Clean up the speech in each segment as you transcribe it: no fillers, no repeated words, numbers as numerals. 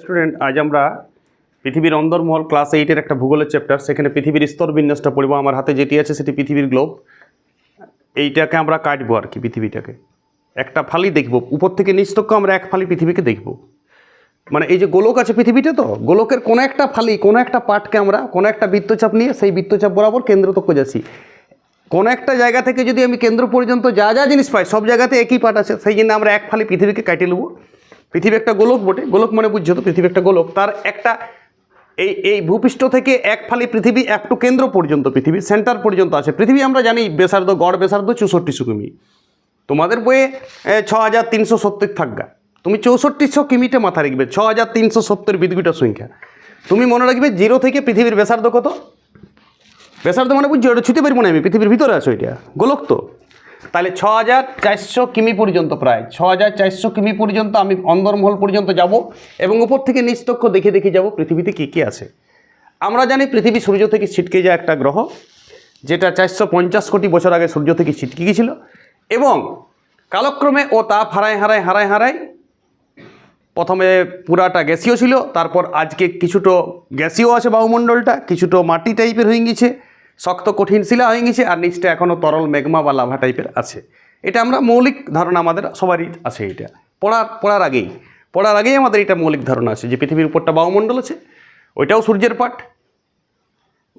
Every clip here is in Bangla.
স্টুডেন্ট আজ আমরা পৃথিবীর অন্দরমহল ক্লাস 8 এর একটা ভূগোলের চ্যাপ্টার, সেখানে পৃথিবীর স্তর বিন্যাসটা পড়ব। আমার হাতে যেটি আছে সেটি পৃথিবীর গ্লোব। এইটাকে আমরা কাটবো আর কি, পৃথিবীটাকে একটা ফালি দেখব, উপর থেকে নিচ তক আমরা এক ফালি পৃথিবীকে দেখব। মানে এই যে গোলক আছে পৃথিবীটা, তো গোলকের কোনো একটা ফালি, কোনো একটা পার্টকে আমরা কোনো একটা বৃত্তচাপ নিয়ে সেই বৃত্তচাপ বরাবর কেন্দ্র তক যাচ্ছি। কোনো একটা জায়গা থেকে যদি আমি কেন্দ্র পর্যন্ত যা যা জিনিস পাই সব জায়গাতে একই পার্ট আছে, সেই জন্য আমরা এক ফালি পৃথিবীকে কাটিয়ে নেব। পৃথিবী একটা গোলক বটে, গোলক মানে বুঝছো তো, পৃথিবী একটা গোলক। তার একটা এই ভূপৃষ্ঠ থেকে এক ফালি পৃথিবী একটু কেন্দ্র পর্যন্ত, পৃথিবী সেন্টার পর্যন্ত আছে। পৃথিবী আমরা জানি ব্যাসার্ধ, গড় ব্যাসার্ধ 6400 কিমি। তোমাদের বইয়ে 6370 থাকবে, তুমি 6400 কিমিতে মাথা রাখবে। 6370 বিদ্যুৎ সংখ্যা তুমি মনে রাখবে। 0 থেকে পৃথিবীর ব্যাসার্ধ কত? ব্যাসার্ধ মানে বুঝছো, ওটা ছুতে পারবো না আমি, পৃথিবীর ভিতরে আছো, এটা গোলক তো। তাহলে 6400 কিমি পর্যন্ত, প্রায় 6400 কিমি পর্যন্ত আমি অন্দরমহল পর্যন্ত যাব এবং উপর থেকে নিচ তক্ষ দেখে দেখে যাব পৃথিবীতে কী কী আছে। আমরা জানি পৃথিবী সূর্য থেকে ছিটকে যায় একটা গ্রহ, যেটা 450 কোটি বছর আগে সূর্য থেকে ছিটকে গিয়েছিল এবং কালক্রমে ও তাপ হারায় প্রথমে পুরাটা গ্যাসীয় ছিল, তারপর আজকে কিছুটা গ্যাসীয় আছে বায়ুমণ্ডলটা, কিছুটা মাটি টাইপের হয়ে গেছে, শক্ত কঠিন শিলা হয়ে গেছে, আর নিচটা এখনও তরল ম্যাগমা বা লাভা টাইপের আছে। এটা আমরা মৌলিক ধারণা আমাদের সবারই আছে। এটা পড়ার আগেই আমাদের এটা মৌলিক ধারণা আছে যে পৃথিবীর উপরটা বায়ুমণ্ডল আছে, ওইটাও সূর্যের পাট।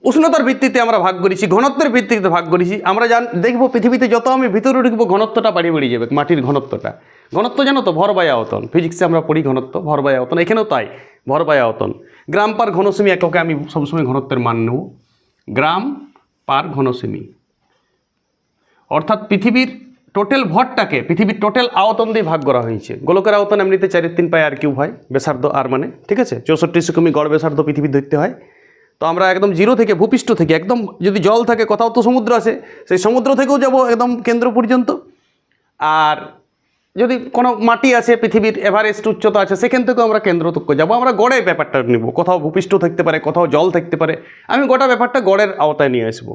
উষ্ণতার ভিত্তিতে আমরা ভাগ করেছি, ঘনত্বের ভিত্তিতে ভাগ করেছি। আমরা দেখবো পৃথিবীতে যত আমি ভিতরে ঢুকবো ঘনত্বটা বেড়ে যাবে, মাটির ঘনত্বটা। ঘনত্ব জানো তো, ভর বাই আয়তন। ফিজিক্সে আমরা পড়ি ঘনত্ব, ভর বাই আয়তন, এখানেও তাই, ভর বাই আয়তন। গ্রাম পার ঘনসেমি এককে আমি সবসময় ঘনত্বের মান নেব, গ্রাম পার ঘনসেমি। অর্থাৎ পৃথিবীর টোটাল ভরটাকে পৃথিবীর টোটাল আয়তন দিয়ে ভাগ করা হয়েছে। গোলকের আয়তন এমনিতে 4/3 পাই আর কিউব হয়, ব্যাসার্ধ আর মানে, ঠিক আছে। 6400 কিমি গড় ব্যাসার্ধ পৃথিবীর ধরতে হয়। তো আমরা একদম 0 থেকে, ভূপৃষ্ঠ থেকে, একদম যদি জল থাকে, কোথাও তো সমুদ্র আছে, সেই সমুদ্র থেকেও যাব একদম কেন্দ্র পর্যন্ত। আর যদি কোনো মাটি আছে, পৃথিবীর এভারেস্ট উচ্চতা আছে, সেখান থেকেও আমরা কেন্দ্র তক যাবো। আমরা গড়ের ব্যাপারটা নেব, কোথাও ভূপৃষ্ঠ থাকতে পারে, কোথাও জল থাকতে পারে, আমি গোটা ব্যাপারটা গড়ের আওতায় নিয়ে আসবো।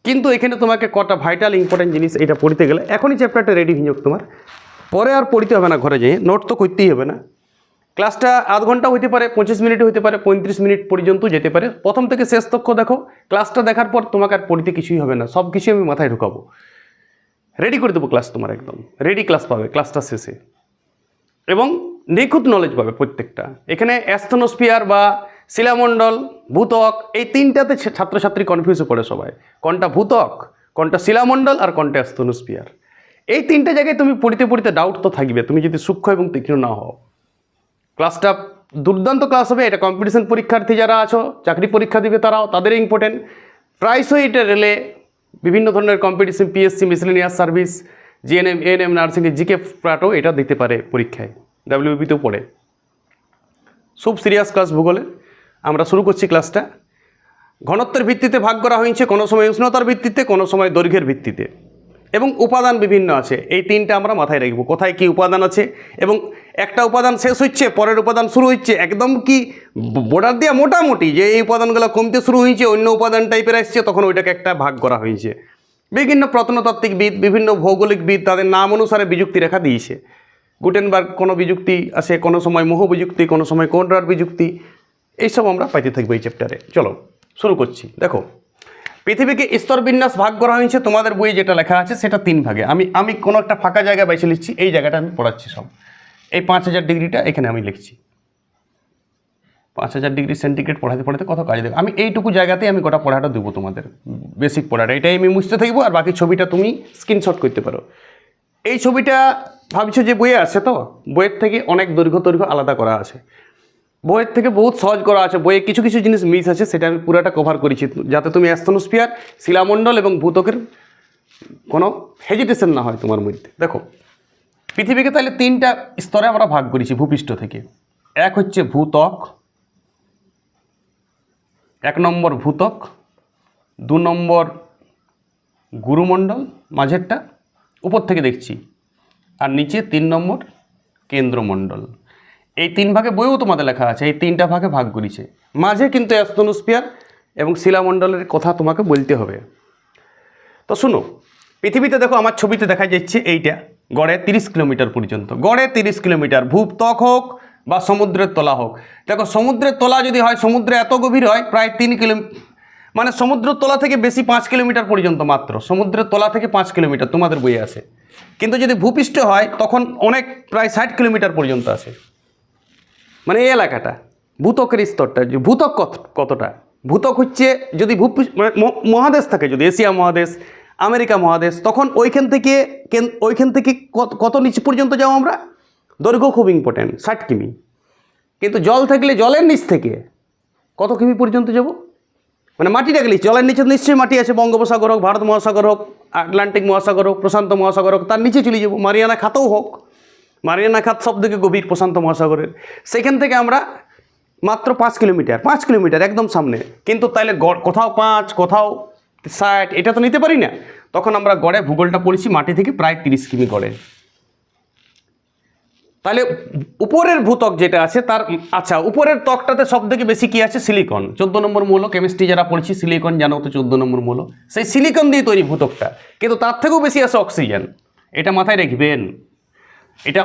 কিন্তু এখানে তোমাকে কটা ভাইটাল ইম্পর্টেন্ট জিনিস এটা পড়তে গেলে এখনই চ্যাপ্টারটা রেডি হয়ে যাক তোমার, পরে আর পড়তে হবে না, ঘরে যেয়ে নোট তো করতেই হবে না। ক্লাসটা আধ ঘন্টা হইতে পারে, 25 মিনিট হইতে পারে, 35 মিনিট পর্যন্ত যেতে পারে। প্রথম থেকে শেষ তক্ষ দেখো, ক্লাসটা দেখার পর তোমাকে আর পড়তে কিছুই হবে না, সব কিছু আমি মাথায় ঢুকাবো, রেডি করে দেবো ক্লাস। তোমার একদম রেডি ক্লাস পাবে ক্লাসটা শেষে, এবং নিখুঁত নলেজ পাবে প্রত্যেকটা। এখানে অ্যাস্ট্রোস্ফিয়ার বা শিলামণ্ডল, ভূত্বক, এই তিনটাতে ছাত্রছাত্রী কনফিউজে পড়ে সবাই, কোনটা ভূত্বক, কোনটা শিলামণ্ডল আর কোনটা অ্যাস্ট্রোস্ফিয়ার। এই তিনটে জায়গায় তুমি পড়তে ডাউট তো থাকবে, তুমি যদি সূক্ষ্ম এবং তীক্ষ্ণ না হও। ক্লাসটা দুর্দান্ত ক্লাস হবে। এটা কম্পিটিশন পরীক্ষার্থী যারা আছো, চাকরি পরীক্ষা দিবে তারাও, তাদের ইম্পর্টেন্ট। প্রায়শই এটা রেলে, বিভিন্ন ধরনের competition, PSC, miscellaneous service, GNM, ANM, nursing, GK প্রাটও এটা দিতে পারে পরীক্ষায়, ডাব্লিউবিতেও পড়ে। খুব সিরিয়াস ক্লাস ভূগোলে। আমরা শুরু করছি ক্লাসটা। ঘনত্বের ভিত্তিতে ভাগ করা হয়েছে, কোনো সময় উষ্ণতার ভিত্তিতে, কোনো সময় দৈর্ঘ্যের ভিত্তিতে, এবং উপাদান বিভিন্ন আছে। এই তিনটা আমরা মাথায় রাখবো, কোথায় কি উপাদান আছে, এবং একটা উপাদান শেষ হচ্ছে, পরের উপাদান শুরু হচ্ছে। একদম কি বর্ডার দিয়ে মোটামুটি যে এই উপাদানগুলো কমতে শুরু হয়েছে, অন্য উপাদান টাইপের আসছে, তখন ওইটাকে একটা ভাগ করা হয়েছে। বিভিন্ন প্রত্নতাত্ত্বিকবিদ, বিভিন্ন ভৌগোলিকবিদ তাদের নাম অনুসারে বিযুক্তি রেখা দিয়েছে। গুটেনবার্গ কোনো বিযুক্তি আসে, কোনো সময় মোহ বিযুক্তি, কোনো সময় কোনরাড বিযুক্তি, এইসব আমরা পাইতে থাকবো এই চ্যাপ্টারে। চলো শুরু করছি। দেখো, পৃথিবীকে স্তর বিন্যাস ভাগ করা হয়েছে, তোমাদের বইয়ে যেটা লেখা আছে সেটা 3 ভাগে। আমি কোনো একটা ফাঁকা জায়গায় বেছে লিখছি, এই জায়গাটা আমি পড়াচ্ছি সব। এই 5000 ডিগ্রিটা এখানে আমি লিখছি, 5000 ডিগ্রি সেন্টিগ্রেড পড়াতে কত কাজে দেবে। আমি এইটুকু জায়গাতেই আমি গোটা পড়াটা দেবো তোমাদের, বেসিক পড়াটা। এটাই আমি মুছতে থাকবো, আর বাকি ছবিটা তুমি স্ক্রিনশট করতে পারো। এই ছবিটা ভাবছো যে বইয়ে আছে, তো বইয়ের থেকে অনেক দৈর্ঘ্য আলাদা করা আছে, বইয়ের থেকে বহুত সহজ করা আছে। বইয়ে কিছু কিছু জিনিস মিস আছে, সেটা আমি পুরাটা কভার করেছি, যাতে তুমি অ্যাস্ট্রোস্ফিয়ার, শিলামণ্ডল এবং ভূত্বকের কোনো হেজিটেশন না হয় তোমার মধ্যে। দেখো, পৃথিবীকে তাহলে 3টা স্তরে আমরা ভাগ করেছি ভূপৃষ্ঠ থেকে। এক হচ্ছে ভূত্বক, 1 নম্বর ভূত্বক, 2 নম্বর গুরুমণ্ডল, মাঝেরটা উপর থেকে দেখছি, আর নিচে 3 নম্বর কেন্দ্রমণ্ডল। এই 3 ভাগে বইও তোমাদের লেখা আছে, এই 3টা ভাগে ভাগ করেছে। মাঝে কিন্তু অ্যাস্ট্রোস্ফিয়ার এবং শিলামণ্ডলের কথা তোমাকে বলতে হবে। তো শুনো, পৃথিবীতে দেখো, আমার ছবিতে দেখা যাচ্ছে এইটা গড়ে 30 কিলোমিটার পর্যন্ত, গড়ে 30 কিলোমিটার। ভূত্বক হোক বা সমুদ্রের তলা হোক। দেখো সমুদ্রের তলা যদি হয়, সমুদ্রে এত গভীর হয় প্রায় 3 কিলোমিটার, মানে সমুদ্রের তলা থেকে বেশি 5 কিলোমিটার পর্যন্ত, মাত্র সমুদ্রের তলা থেকে 5 কিলোমিটার তোমাদের বইয়ে আছে। কিন্তু যদি ভূপৃষ্ঠ হয় তখন অনেক প্রায় 60 কিলোমিটার পর্যন্ত আছে। মানে এই এলাকাটা ভূত্বকের স্তরটা, ভূত্বক কতটা, ভূত্বক হচ্ছে যদি মহাদেশ থাকে, যদি এশিয়া মহাদেশ, আমেরিকা মহাদেশ, তখন ওইখান থেকে কত নিচ পর্যন্ত যাও আমরা, দৈর্ঘ্য খুব ইম্পর্টেন্ট, 60 কিমি। কিন্তু জল থাকলে জলের নিচ থেকে কত কিমি পর্যন্ত যাব, মানে মাটিটা গেলে জলের নিচে নিশ্চয়ই মাটি আছে, বঙ্গোপসাগর হোক, ভারত মহাসাগর হোক, আটলান্টিক মহাসাগর হোক, প্রশান্ত মহাসাগর হোক, তার নিচে চলে যাবো, মারিয়ানা খাতও হোক, মারিয়ানা খাত সব থেকে গভীর প্রশান্ত মহাসাগরের, সেখান থেকে আমরা মাত্র 5 কিলোমিটার একদম সামনে। কিন্তু তাইলে কোথাও 5 কোথাও 60 এটা তো নিতে পারি না। তখন আমরা গড়ে ভূগোলটা পড়েছি মাটি থেকে প্রায় 30 কিমি গড়ে। তাহলে উপরের ভূত্বক যেটা আছে তার, আচ্ছা উপরের ত্বকটাতে সব থেকে বেশি কি আছে, সিলিকন, 14 নম্বর মৌল, কেমিস্ট্রি যারা পড়েছি সিলিকন জানো তো 14 নম্বর মৌল, সেই সিলিকন দিয়ে তৈরি ভূত্বকটা। কিন্তু তার থেকেও বেশি আছে অক্সিজেন, এটা মাথায় রাখবেন। এটা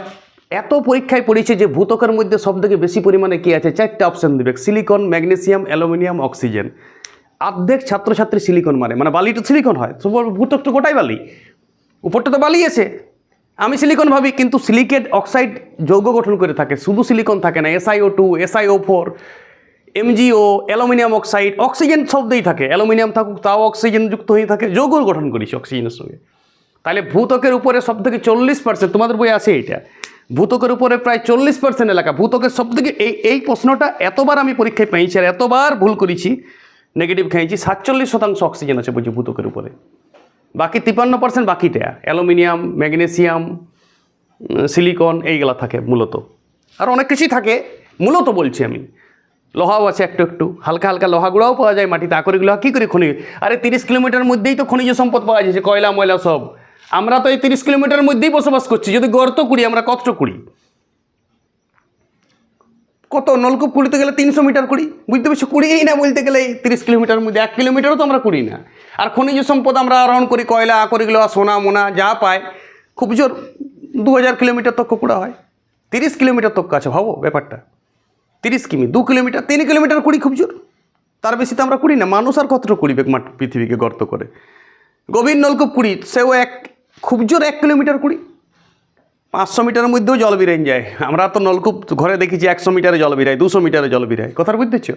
এত পরীক্ষায় পড়েছে যে ভূত্বকের মধ্যে সব থেকে বেশি পরিমাণে কি আছে, 4টা অপশন দিবে, সিলিকন, ম্যাগনেসিয়াম, অ্যালুমিনিয়াম, অক্সিজেন। অর্ধেক ছাত্রছাত্রী সিলিকন মানে বালিটা সিলিকন হয়, ভূত্বক তো গোটাই বালি, উপরটা তো বালি আছে, আমি সিলিকন ভাবি, কিন্তু সিলিকেট অক্সাইড যৌগ গঠন করে থাকে, শুধু সিলিকন থাকে না, SiO2, SiO4, MgO, aluminium oxide, oxygen শব্দেই থাকে, অ্যালুমিনিয়াম থাকুক তাও অক্সিজেন যুক্ত হয়ে থাকে, যৌগ গঠন করিস অক্সিজেনের সঙ্গে। তাহলে ভূত্বকের উপরে সব থেকে 40%, তোমাদের বই আছে এইটা, ভূত্বকের উপরে প্রায় 40% এলাকা, ভূত্বকের সব থেকে এই প্রশ্নটা এতবার আমি পরীক্ষায় পেয়েছি আর এতবার ভুল করেছি, নেগেটিভ খেয়েছি, 47% অক্সিজেন আছে বলছি ভূত্বকের উপরে, বাকি 53% বাকিটা অ্যালুমিনিয়াম, ম্যাগনেসিয়াম, সিলিকন এইগুলা থাকে মূলত, আর অনেক কিছুই থাকে মূলত বলছি আমি, লোহাও আছে একটু একটু, হালকা হালকা লোহাগুলোও পাওয়া যায় মাটিতে, আকরিগুলো কী করে খনিজ, আরে 30 কিলোমিটার মধ্যেই তো খনিজ সম্পদ পাওয়া যাচ্ছে, কয়লা ময়লা সব, আমরা তো এই 30 কিলোমিটার মধ্যেই বসবাস করছি, যদি গর্ত কুড়ি আমরা কতটা কুড়ি, কত নলকূপ কুড়িতে গেলে 300 মিটার কুড়ি, বুঝতে পারছি, কুড়িই না বলতে গেলে 30 কিলোমিটার মধ্যে 1 কিলোমিটারও তো আমরা কুড়ি না। আর খনিজ সম্পদ আমরা আহরণ করি, কয়লা আকরিগুলো, সোনা মোনা যা পায়, খুব জোর 2000 কিলোমিটার তক কুড়া হয়, 30 কিলোমিটার তক আছে, ভাবো ব্যাপারটা, 30 কিমি, 2 কিলোমিটার, 3 কিলোমিটার কুড়ি খুব জোর, তার বেশি তো আমরা কুড়ি না। মানুষ আর কতটা কুড়িবে পৃথিবীকে গর্ত করে, গভীর নলকূপ কুড়ি, সেও খুব জোর 1 কিলোমিটার কুড়ি, 500 মিটারের মধ্যেও জল বেরিয়ে যায়, আমরা তো নলকূপ ঘরে দেখেছি 100 মিটারে জল বেরায়, 200 মিটারে জল বেরায়, কথার বুঝতেছ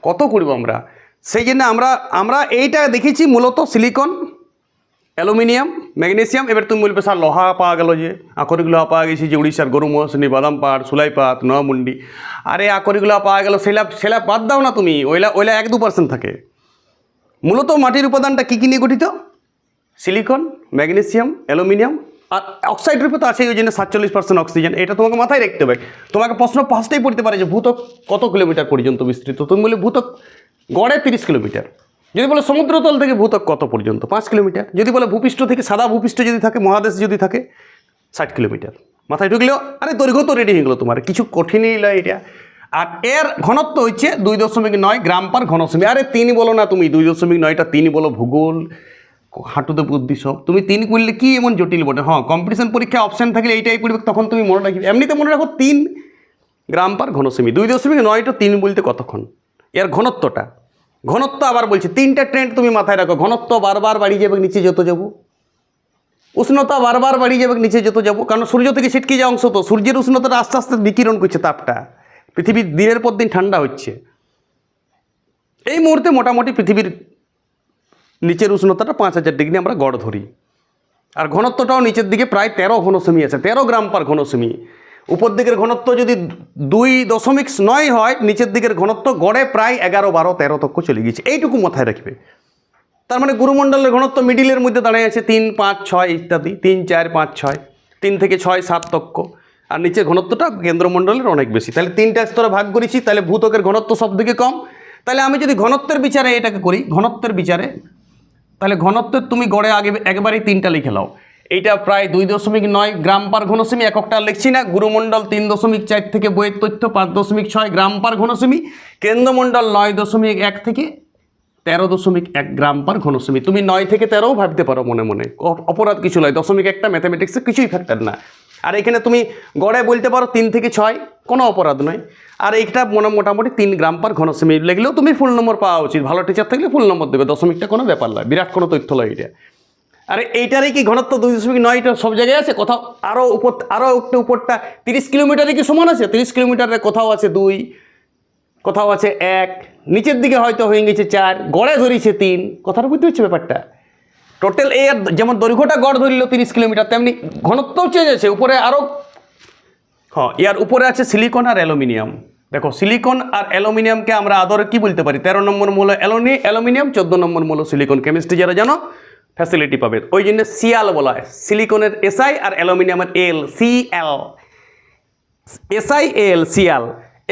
কত করব আমরা। সেই জন্য আমরা এইটা দেখেছি মূলত সিলিকন, অ্যালুমিনিয়াম, ম্যাগনেসিয়াম। এবার তুমি বলবে স্যার লোহা পাওয়া গেল, যে আকরিক লোহা পাওয়া গেছে, যে উড়িষ্যার গরু মহাশনি, বাদাম পাহাড়, সুলাইপাত, নোয়ামুন্ডি, আরে আকরিক লোহা পাওয়া গেল, সেলা বাদ দাও না তুমি, ওইলা 1-2% থাকে। মূলত মাটির উপাদানটা কী কী নিয়ে গঠিত, সিলিকন, ম্যাগনেসিয়াম, অ্যালুমিনিয়াম, আর অক্সাইড রূপে তো আছে, ওই জন্য 47% অক্সিজেন। এটা তোমাকে মাথায় রাখতে হবে। তোমাকে প্রশ্ন ফার্স্টেই পড়তে পারে যে ভূত্বক কত কিলোমিটার পর্যন্ত বিস্তৃত, তুমি বলে ভূত্বক গড়ে 30 কিলোমিটার, যদি বলে সমুদ্রতল থেকে ভূত্বক কত পর্যন্ত 5 কিলোমিটার, যদি বলে ভূপৃষ্ঠ থেকে, সাদা ভূপৃষ্ঠ যদি থাকে, মহাদেশ যদি থাকে 60 কিলোমিটার, মাথায় ঢুকলেও আরে দৈর্ঘ্য তো রেডি হয়ে গেলো তোমার, কিছু কঠিনই নয় এটা। আর এর ঘনত্ব হচ্ছে 2.9 গ্রাম পার ঘনসেমি। আরে 3 বলো না তুমি, 2.9টা 3 বলো, ভূগোল হাঁটুতে বুদ্ধি সব, তুমি 3 করলে কি এমন জটিল বটে। হ্যাঁ, কম্পিটিশন পরীক্ষায় অপশান থাকলে এইটাই পড়বে, তখন তুমি মনে রাখবে, এমনিতে মনে রাখো 3 গ্রাম পার ঘনসেমি। 2.9টা 3 বলতে কতক্ষণ, এর ঘনত্ব আবার বলছি, 3টা ট্রেন্ড তুমি মাথায় রাখো, ঘনত্ব বারবার বাড়িয়ে যাবে, নিচে যত যাবো, উষ্ণতা বারবার বাড়িয়ে যাবে, নিচে যত যাবো, কারণ সূর্য থেকে ছিটকে যাওয়া অংশ, তো সূর্যের উষ্ণতাটা আস্তে আস্তে বিকিরণ করছে, তাপটা পৃথিবীর দিনের পর দিন ঠান্ডা হচ্ছে। এই মুহূর্তে মোটামুটি পৃথিবীর নিচের উষ্ণতাটা 5000 ডিগ্রি আমরা গড় ধরি, আর ঘনত্বটাও নিচের দিকে প্রায় 13 ঘনসেমি আছে, 13 গ্রাম পার ঘনসেমি। উপর দিকের ঘনত্ব যদি 2.9 হয়, নিচের দিকের ঘনত্ব গড়ে প্রায় 11, 12, 13 তক্ক চলে গেছে, এইটুকু মাথায় রাখবে। তার মানে গুরুমণ্ডলের ঘনত্ব মিডিলের মধ্যে দাঁড়িয়ে আছে 3, 5, 6 ইত্যাদি, 3, 4, 5, 6, 3 থেকে 6, 7 তক্ক, আর নিচের ঘনত্বটা কেন্দ্রমণ্ডলের অনেক বেশি। তাহলে 3টা স্তরে ভাগ করেছি, তাহলে ভূত্বকের ঘনত্ব সব দিকে কম। তাহলে আমি যদি ঘনত্বের বিচারে এটাকে করি, ঘনত্বের বিচারে, তাহলে ঘনত্বের তুমি গড়ে একবারেই 3টা লিখে নাও। এইটা প্রায় 2.9 গ্রাম পার ঘনসেমি, এককটা লিখছি না। গুরুমণ্ডল 3.4 থেকে বইয়ের তথ্য 5.6 গ্রাম পার ঘনসেমি, কেন্দ্রমণ্ডল 9.1 থেকে 13.1 গ্রাম পার ঘনসেমি। তুমি 9 থেকে 13ও ভাবতে পারো মনে মনে, অপরাধ কিছু নয়, 0.1টা ম্যাথামেটিক্সে কিছুই ফ্যাক্টর না। আর এখানে তুমি গড়ে বলতে পারো 3 থেকে 6, কোনো অপরাধ নয়। আর এইটা মোটামুটি 3 গ্রাম পার ঘন সেমি লাগলেও তুমি ফুল নম্বর পাওয়া উচিত। ভালো টিচার থাকলে ফুল নম্বর দেবে, দশমিকটা কোনো ব্যাপার নয়, বিরাট কোনো তথ্য নয় এটা। আরে এইটারই কি ঘনত্ব 2.9টা সব জায়গায় আছে? কোথাও আরও একটু উপরটা 30 কিলোমিটারে কি সমান আছে? 30 কিলোমিটারে কোথাও আছে 2, কোথাও আছে 1, নিচের দিকে হয়তো হয়ে গেছে 4, গড়ে ধরেছে 3। কথাটা বুঝতে পারছি ব্যাপারটা? টোটাল এর যেমন দৈর্ঘ্যটা গড় ধরল 30 কিলোমিটার, তেমনি ঘনত্বও চেঞ্জ আছে উপরে আরও। হ্যাঁ, এর উপরে আছে সিলিকন আর অ্যালুমিনিয়াম। দেখো, সিলিকন আর অ্যালুমিনিয়ামকে আমরা আদরে কি বলতে পারি? 13 নম্বর মূল অ্যালুমিনিয়াম, 14 নম্বর মূল সিলিকন। কেমিস্ট্রি যারা জানো ফ্যাসিলিটি পাবে। ওই জন্য সিয়াল বলা হয়, সিলিকনের এসআই আর অ্যালুমিনিয়ামের এল, সিএল, এসআই এল, সিয়াল।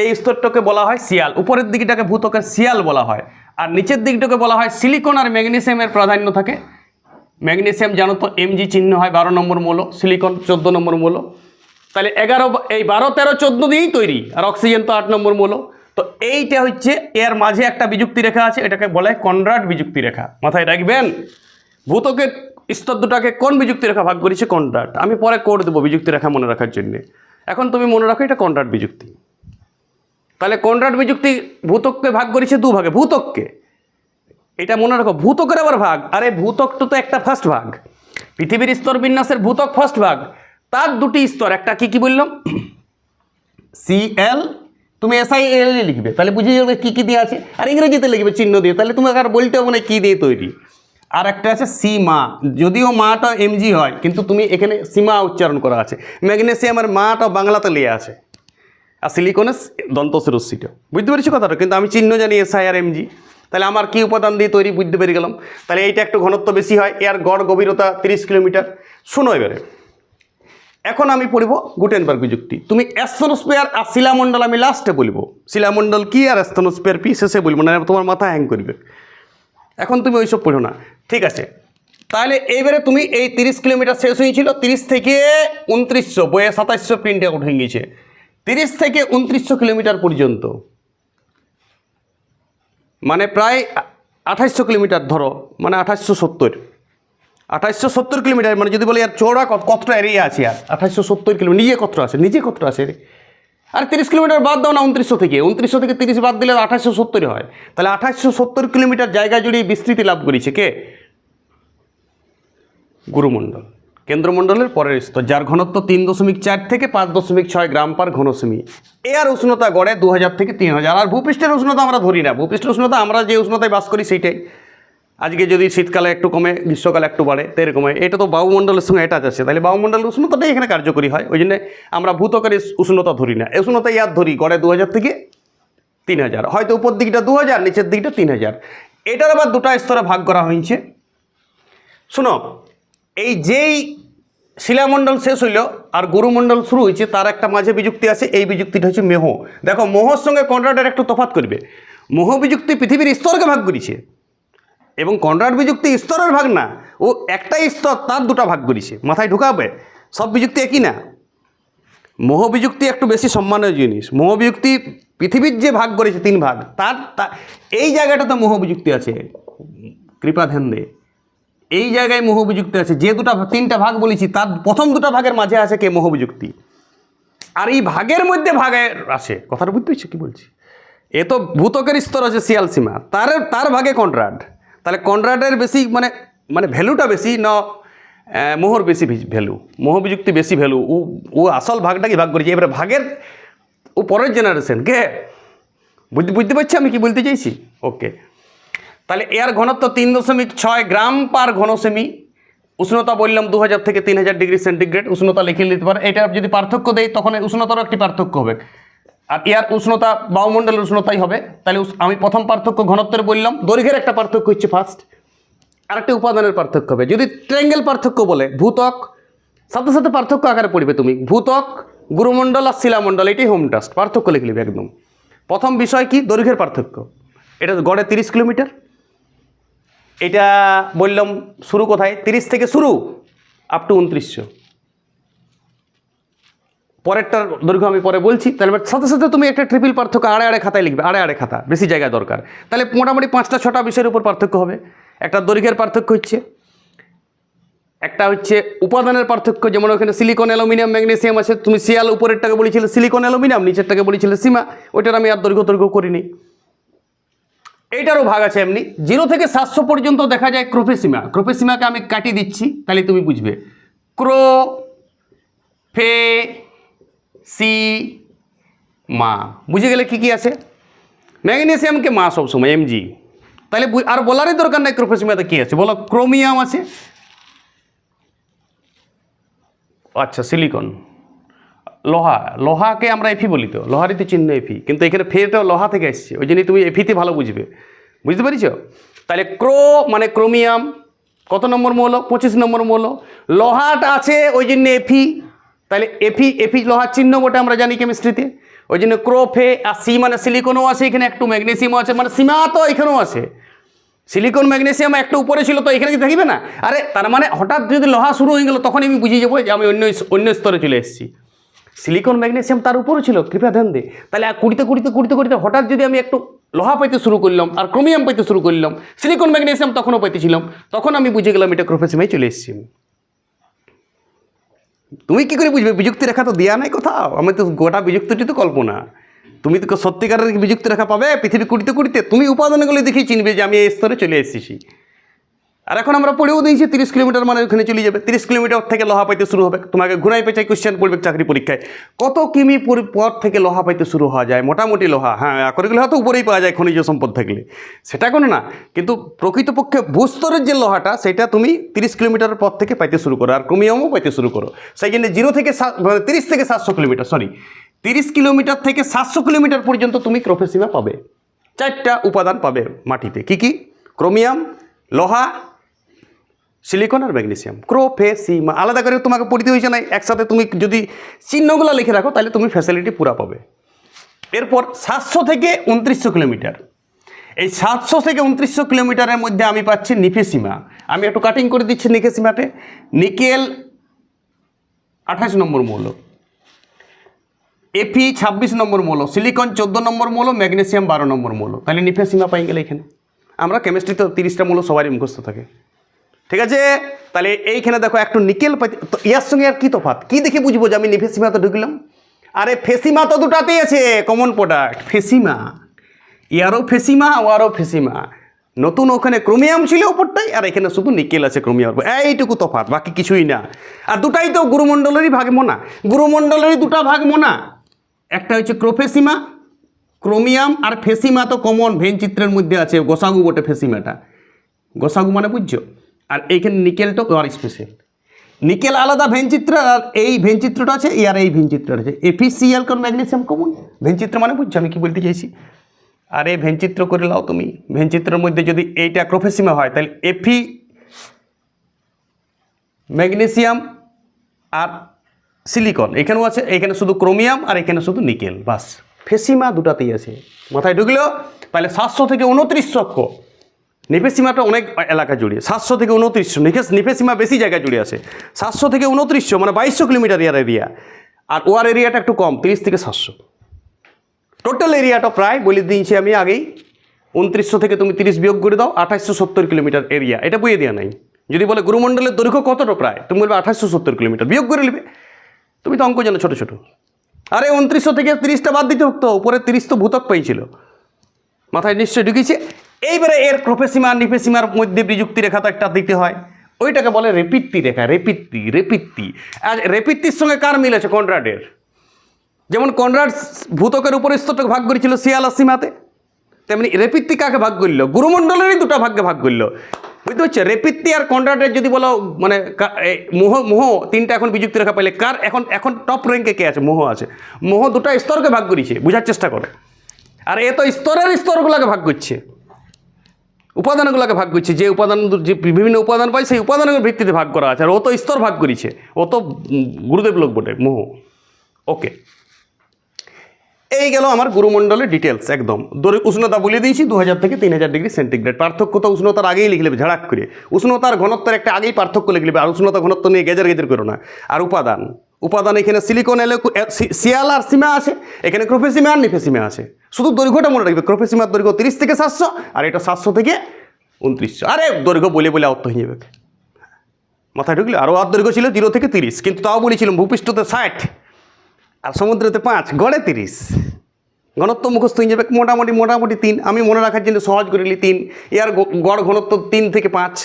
এই স্তরটাকে বলা হয় সিয়াল। উপরের দিকটাকে ভূত্বকের সিয়াল বলা হয়, আর নিচের দিকটাকে বলা হয় সিলিকন আর ম্যাগনেসিয়ামের প্রাধান্য থাকে। ম্যাগনেসিয়াম জানো তো এমজি চিহ্ন হয়, 12 নম্বর মূল, সিলিকন 14 নম্বর মূল। তাহলে 11, এই 12, 13, 14 দিয়েই তৈরি, আর অক্সিজেন তো 8 নম্বর মূল। তো এইটা হচ্ছে এর মাঝে একটা বিযুক্তি রেখা আছে, এটাকে বলে কনরাড বিযুক্তি রেখা। মাথায় রাখবেন, ভূত্বকের স্তর দুটাকে কোন বিযুক্তি রেখা ভাগ করেছে? কনরাড। আমি পরে কোড দেবো বিযুক্তি রেখা মনে রাখার জন্য, এখন তুমি মনে রাখো এটা কনরাড বিযুক্তি। তাহলে কনরাড বিযুক্তি ভূত্বককে ভাগ করেছে 2 ভাগে। ভূত্বককে, এটা মনে রাখো, ভূত্বকের আবার ভাগ। আরে ভূত্বকটা তো একটা ফার্স্ট ভাগ, পৃথিবীর স্তর বিন্যাসের ভূত্বক ফার্স্ট ভাগ। তার 2টি স্তর, একটা কি কি বললাম? সিএল, তুমি SIL লিখবে, তাহলে বুঝে যাবে কী কী দিয়ে আছে। আর ইংরেজিতে লিখবে চিহ্ন দিয়ে, তাহলে তুমি আর বলতে হবে না কী দিয়ে তৈরি। আর একটা আছে সীমা, যদিও মাটা এমজি হয়, কিন্তু তুমি এখানে সীমা উচ্চারণ করা আছে। ম্যাগনেসিয়ামের মাটা বাংলাতে লিয়ে আছে, আর সিলিকনের দন্তসের রশ্মিটা। বুঝতে পেরেছি কথাটা? কিন্তু আমি চিহ্ন জানি SI আর MG। তাহলে আমার কি উপাদান দিয়ে তৈরি বুঝতে পেরে গেলাম। তাহলে এইটা একটু ঘনত্ব বেশি হয়, এর গড় গভীরতা 30 কিলোমিটার। শোনো এবারে, এখন আমি পড়ব গুটেনবার্গ বিযুক্তি। তুমি অ্যাস্ট্রোস্ফিয়ার আর শিলামণ্ডল আমি লাস্টে বলবো। শিলামণ্ডল কি আর অ্যাস্ট্রোস্ফিয়ার কি শেষে বলবো, না তোমার মাথা হ্যাং করবে। এখন তুমি ওইসব পড়ো না, ঠিক আছে? তাহলে এইবারে তুমি এই 30 কিলোমিটার শেষ হয়েছিল, 30 থেকে 2900, বইয়ে 2700 প্রিন্ট আউট হয়ে গিয়েছে। 30 থেকে 2900 কিলোমিটার পর্যন্ত, মানে প্রায় 2800 কিলোমিটার ধরো, মানে 2870 কিলোমিটার। মানে যদি বলি আর চৌড়া কতটা এরিয়া আছে, আর 2870 কিলোমিটার। নিজে কতটা আছে, নিজে কতটা আছে রে? আর 30 কিলোমিটার বাদ দাও না 2900 থেকে। 2900 থেকে 30 বাদ দিলে 2870 হয়। তাহলে 2870 কিলোমিটার জায়গা জুড়ে বিস্তৃতি লাভ করেছে কে? গুরুমণ্ডল, কেন্দ্রমণ্ডলের পরের স্তর, যার ঘনত্ব 3.4 থেকে 5.6 গ্রাম পার ঘন সেমি। এর উষ্ণতা গড়ে 2000 থেকে 3000। আর ভূপৃষ্ঠের উষ্ণতা আমরা ধরি না, ভূপৃষ্ঠের উষ্ণতা আমরা যে উষ্ণতায় বাস করি সেইটাই। আজকে যদি শীতকালে একটু কমে, গ্রীষ্মকালে একটু বাড়ে, তো এরকম হয়। এটা তো বায়ুমণ্ডলের সঙ্গে অ্যাটাচ আছে, তাহলে বায়ুমণ্ডলের উষ্ণতাটাই এখানে কার্যকরী হয়। ওই জন্য আমরা ভূত্বকের উষ্ণতা ধরি না, এই উষ্ণতা ইয়াদ ধরি গড়ে 2000 থেকে 3000। হয়তো উপর দিকটা 2000, নিচের দিকটা 3000। এটার আবার 2টা স্তরে ভাগ করা হয়েছে। শোনো, এই যেই শিলামণ্ডল শেষ হইল আর গুরুমণ্ডল শুরু হয়েছে, তার একটা মাঝে বিযুক্তি আছে। এই বিযুক্তিটা হচ্ছে মেহ। দেখো, মোহর সঙ্গে কনরাডের একটু তফাৎ করবে। মোহ বিযুক্তি পৃথিবীর স্তরকে ভাগ করেছে, এবং কনরাড বিযুক্তি স্তরের ভাগ না, ও একটাই স্তর, তার 2টা ভাগ করেছে। মাথায় ঢুকাবে, সব বিযুক্তি একই না। মোহ বিযুক্তি একটু বেশি সম্মানের জিনিস। মোহ বিযুক্তি পৃথিবীর যে ভাগ করেছে 3 ভাগ, তার এই জায়গাটাতে মোহ বিযুক্তি আছে। কৃপা ধ্যান দে, এই জায়গায় মোহ বিযুক্তি আছে। যে 3টা ভাগ বলেছি, তার প্রথম 2টা ভাগের মাঝে আছে কে? মোহ বিযুক্তি। আর এই ভাগের মধ্যে ভাগে আছে, কথাটা বুঝতে পারছো কি বলছি? এ তো ভূত্বকের স্তর আছে শিয়াল সীমা, তার ভাগে কনরাড। তাহলে কনরাডের বেশি মানে ভ্যালুটা বেশি না মোহর বেশি ভ্যালু? মোহ বিযুক্তি বেশি ভ্যালু। ও আসল ভাগটা কি ভাগ করেছে। এবারে ভাগের ও পরের জেনারেশন কে? বুঝতে পারছি আমি কি বলতে চাইছি? ওকে, তাহলে এর ঘনত্ব 3.6 গ্রাম পার ঘন সেমি। উষ্ণতা বললাম 2000 থেকে 3000 ডিগ্রি সেন্টিগ্রেড। উষ্ণতা লিখে নিতে পারে। এটা যদি পার্থক্য দেয়, তখন উষ্ণতারও একটি পার্থক্য হবে। আর এর উষ্ণতা বায়ুমণ্ডলের উষ্ণতাই হবে। তাহলে আমি প্রথম পার্থক্য ঘনত্বের বললাম। দৈর্ঘ্যের একটা পার্থক্য হচ্ছে ফার্স্ট, আরেকটা উপাদানের পার্থক্য হবে। যদি ট্রায়াঙ্গেল পার্থক্য বলে, ভূত্বক সাথে সাথে পার্থক্য আকারে পড়বে তুমি। ভূত্বক, গুরুমণ্ডল আর শিলামণ্ডল, এটাই হোম টাস্ক। পার্থক্য লিখে নেবে একদম। প্রথম বিষয় কি? দৈর্ঘ্যের পার্থক্য। এটা গড়ে 30 কিলোমিটার। এটা বললাম শুরু কোথায়? 30 থেকে শুরু আপ টু 2900। পরেরটার দৈর্ঘ্য আমি পরে বলছি। তাহলে সাথে সাথে তুমি একটা ট্রিপল পার্থক্য আড়ে খাতায় লিখবে। আড়ে খাতা, বেশি জায়গা দরকার। তাহলে মোটামুটি 5টা 6টা বিষয়ের উপর পার্থক্য হবে। একটা দৈর্ঘ্যের পার্থক্য হচ্ছে একটা হচ্ছে উপাদানের পার্থক্য, যেমন ওখানে সিলিকন অ্যালুমিনিয়াম ম্যাগনেসিয়াম আছে, তুমি সিয়াল উপরেরটাকে বলেছিলে সিলিকন অ্যালুমিনিয়াম, নিচেরটাকে বলেছিলে সীমা, ওইটার আমি আর দৈর্ঘ্য করিনি। এইটারও ভাগ আছে এমনি। 0 থেকে 700 পর্যন্ত দেখা যায় ক্রোফেসীমা। ক্রোফেসীমাকে আমি কাটিয়ে দিচ্ছি, তাহলে তুমি বুঝবে। ক্রোফেসীমা বুঝে গেলে কি কি আছে? ম্যাগনেসিয়ামকে মা সবসময় Mg, তাহলে আর বলারই দরকার নাই ক্রোফেসীমাতে কি আছে। বলো ক্রোমিয়াম আছে, আচ্ছা সিলিকন, লোহাকে আমরা এফি বলি, তো লোহারই তো চিহ্ন এফি, কিন্তু এখানে ফেটাও লোহা থেকে এসছে, ওই জন্যই তুমি এফিতে ভালো বুঝবে, বুঝতে পারিছ? তাহলে মানে ক্রোমিয়াম কত নম্বর মৌল? 25 নম্বর মৌল। লোহাটা আছে ওই জন্য এফি, তাহলে এফি লোহার চিহ্ন বটে, আমরা জানি কেমিস্ট্রিতে, ওই জন্য ক্রোফে। আর সি মানে সিলিকনও আছে, এখানে একটু ম্যাগনেসিয়ামও আছে, মানে সীমা তো এখানেও আছে। সিলিকন ম্যাগনেসিয়াম একটা উপরে ছিল, তো এখানে কি থাকবে না? আরে তার মানে হঠাৎ যদি লোহা শুরু হয়ে গেল, তখন আমি বুঝিয়ে যাবো যে আমি অন্য স্তরে চলে এসেছি। সিলিকন ম্যাগনেসিয়াম তার উপরে ছিল, কৃপা ধ্যান দে। তাহলে কুড়িতে হঠাৎ যদি আমি একটু লোহা পাইতে শুরু করলাম আর ক্রোমিয়াম পাইতে শুরু করলাম, সিলিকন ম্যাগনেসিয়াম তখনও পাইতেছিলাম, তখন আমি বুঝে গেলাম এটা ক্রোফেসীমায় চলে এসেছি। তুমি কি করে বুঝবে? বিযুক্তি রেখা তো দেওয়া নাই কোথাও, আমি তো গোটা বিযুক্তিটি তো কল্পনা। তুমি তো সত্যিকারের বিযুক্তি রেখা পাবে পৃথিবী কুড়িতে, তুমি উপাদানগুলি দেখেই চিনবে যে আমি এই স্তরে চলে এসেছি। আর এখন আমরা পড়েও দিয়েছি 30 কিলোমিটার মানে ওখানে চলে যাবে। 30 কিলোমিটার থেকে লোহা পাইতে শুরু হবে, তোমাকে ঘুরাই পেঁচাই কোশ্চেন পড়বে চাকরি পরীক্ষায়, কত কিমি পর থেকে লোহা পাইতে শুরু হওয়া যায়? মোটামুটি লোহা, হ্যাঁ আকরিক হয়তো উপরেই পাওয়া যায় খনিজ সম্পদ থাকলে, সেটা কোনো না, কিন্তু প্রকৃতপক্ষে ভূস্তরের যে লোহাটা সেটা তুমি 30 কিলোমিটার পর থেকে পাইতে শুরু করো, আর ক্রোমিয়ামও পাইতে শুরু করো। সেই জন্য 30 থেকে 700 কিলোমিটার, 30 কিলোমিটার থেকে 700 কিলোমিটার পর্যন্ত তুমি ক্রোফেসীমা পাবে। 4টা উপাদান পাবে মাটিতে, কি কি? ক্রোমিয়াম, লোহা, সিলিকন আর ম্যাগনেসিয়াম। ক্রোফেসীমা আলাদা করে তোমাকে পড়তে হয়েছে না, একসাথে তুমি যদি চিহ্নগুলো লিখে রাখো তাহলে তুমি ফ্যাসিলিটি পুরা পাবে। এরপর 700 থেকে 2900 কিলোমিটার, এই 700 থেকে 2900 কিলোমিটারের মধ্যে আমি পাচ্ছি নিফেসীমা। আমি একটু কাটিং করে দিচ্ছি নিফেসীমাতে। নিকেল 28 নম্বর মৌল, এফি 26 নম্বর মৌল, সিলিকন 14 নম্বর মৌল, ম্যাগনেসিয়াম 12 নম্বর মৌল। তাহলে নিফেসীমা পাই গেলে এখানে। আমরা কেমিস্ট্রিতে 30টা মৌল সবারই মুখস্থ থাকে, ঠিক আছে? তাহলে এইখানে দেখো একটু নিকেল পাই, তো ইয়ার সঙ্গে আর কি তফাৎ? কি দেখে বুঝবো যে আমি নিফেসীমাতে ঢুকলাম? আরে ফেসিমা তো দুটাতেই আছে, কমন প্রোডাক্ট ফেসিমা, ইয়ারও ফেসিমা ওয়ারও ফেসিমা। নতুন ওখানে ক্রোমিয়াম ছিল উপরটাই, আর এখানে শুধু নিকেল আছে ক্রোমিয়াম, এইটুকু তফাৎ, বাকি কিছুই না। আর দুটাই তো গুরুমণ্ডলেরই ভাগ মোনা, গুরুমণ্ডলেরই দুটা ভাগ মোনা, একটা হচ্ছে ক্রোফেসীমা, ক্রোমিয়াম, আর ফেসিমা তো কমন ভেন চিত্রের মধ্যে আছে, গোসাগু বটে ফেসিমাটা, গোসাগু মানে বুঝছো? আর এইখানে নিকেলটা আর স্পেশাল, নিকেল আলাদা ভেনচিত্র, আর এই ভেনচিত্রটা আছে, আর এই ভেনচিত্রটা আছে। এফিসিএল কোন ম্যাগনেসিয়াম কমন, ভেনচিত্র মানে বুঝছো আমি কি বলতে চাইছি? আরে ভেনচিত্র করে লাও তুমি, ভেনচিত্রের মধ্যে যদি এইটা ক্রোফেসীমা হয় তাহলে এফি ম্যাগনেসিয়াম আর সিলিকন এখানেও আছে, এখানে শুধু ক্রোমিয়াম আর এখানে শুধু নিকেল, বাস। ফেসিমা দুটাতেই আছে, মাথায় ঢুকলো? তাহলে 700 থেকে 2900, নিফেসীমাটা অনেক এলাকা জুড়ে, 700 থেকে 2900, নিফেসীমা বেশি জায়গা জুড়ে আছে। 700 থেকে 2900 মানে 2200 কিলোমিটার ইয়ার এরিয়া, আর ওয়ার এরিয়াটা একটু কম, 30 থেকে 700। টোটাল এরিয়াটা প্রায় বলে দিয়েছি আমি আগেই, 2900 থেকে তুমি 30 বিয়োগ করে দাও, 2870 কিলোমিটার এরিয়া। এটা বইয়ে দেওয়া নাই। যদি বলে গুরুমণ্ডলের দৈর্ঘ্য কতটা, প্রায় তুমি বলবে 2870 কিলোমিটার, বিয়োগ করে নেবে। তুমি তো অঙ্ক জানো ছোটো ছোটো। আরে 2900 থেকে 30টা বাদ দিতে হতো, উপরে 30 তো ভূতক পাইছিল, মাথায় নিশ্চয়ই ঢুকিয়েছে। এইবারে এর ক্রোফেসীমা আর নিফেসীমার মধ্যে বিযুক্তি রেখা তো একটা দিতে হয়, ওইটাকে বলে রেপিত্তি রেখা। রেপিত্তি আর রেপিত্তির সঙ্গে কার মিল আছে? কনরাডের। যেমন কনরাড ভূতকের উপর স্তরটাকে ভাগ করেছিল সিয়াল আর সীমাতে, তেমনি রেপিত্তি কাকে ভাগ করলো? গুরুমণ্ডলেরই দুটা ভাগে ভাগ করলো, বুঝতে পারছো? রেপিত্তি আর কনরাডের যদি বলো মানে মোহ 3টা এখন বিযুক্তি রেখা পাইলে কার এখন টপ র্যাঙ্কে কে আছে? মোহ আছে। মোহ দুটা স্তরকে ভাগ করেছে, বোঝার চেষ্টা করে। আর এ তো স্তরগুলোকে ভাগ করছে, উপাদানগুলোকে ভাগ করছে, যে উপাদান, যে বিভিন্ন উপাদান পাই সেই উপাদানের ভিত্তিতে ভাগ করা আছে। আর ও তো স্তর ভাগ করেছে, ও তো গুরুদেব লোক বটে মোহ। ওকে, এই গেল আমার গুরুমণ্ডলের ডিটেলস একদম। উষ্ণতা বলে দিয়েছি 2000 থেকে 3000 ডিগ্রি সেন্টিগ্রেড। পার্থক্য তো উষ্ণতার আগেই লিখে নেবে ঝাড়াক করে, উষ্ণতার ঘনত্বের একটা আগেই পার্থক্য লিখে নেবে, আর উষ্ণতা ঘনত্ব নিয়ে গেজের করো না। আর উপাদান এখানে সিলিকন সিয়াল আর সীমা আছে, এখানে ক্রোফেসীমা আর নিফেসীমা আছে। শুধু দৈর্ঘ্যটা মনে রাখবে, ক্রোফেসীমার দৈর্ঘ্য 30 থেকে 700, আর এটা 700 থেকে 2900। আরে দৈর্ঘ্য বলে অর্থ হয়ে যাবে। মাথায় ঢুকলে। আর ওর দৈর্ঘ্য ছিল 0 থেকে 30, কিন্তু তাও বলেছিলাম ভূপৃষ্ঠতে 60 আর সমুদ্রেতে 5, গড়ে 30। ঘনত্ব মুখস্থ হয়ে যাবে মোটামুটি 3। আমি মনে রাখার জন্য সহজ করে নিই 3, এর গড় ঘনত্ব 3 থেকে 5।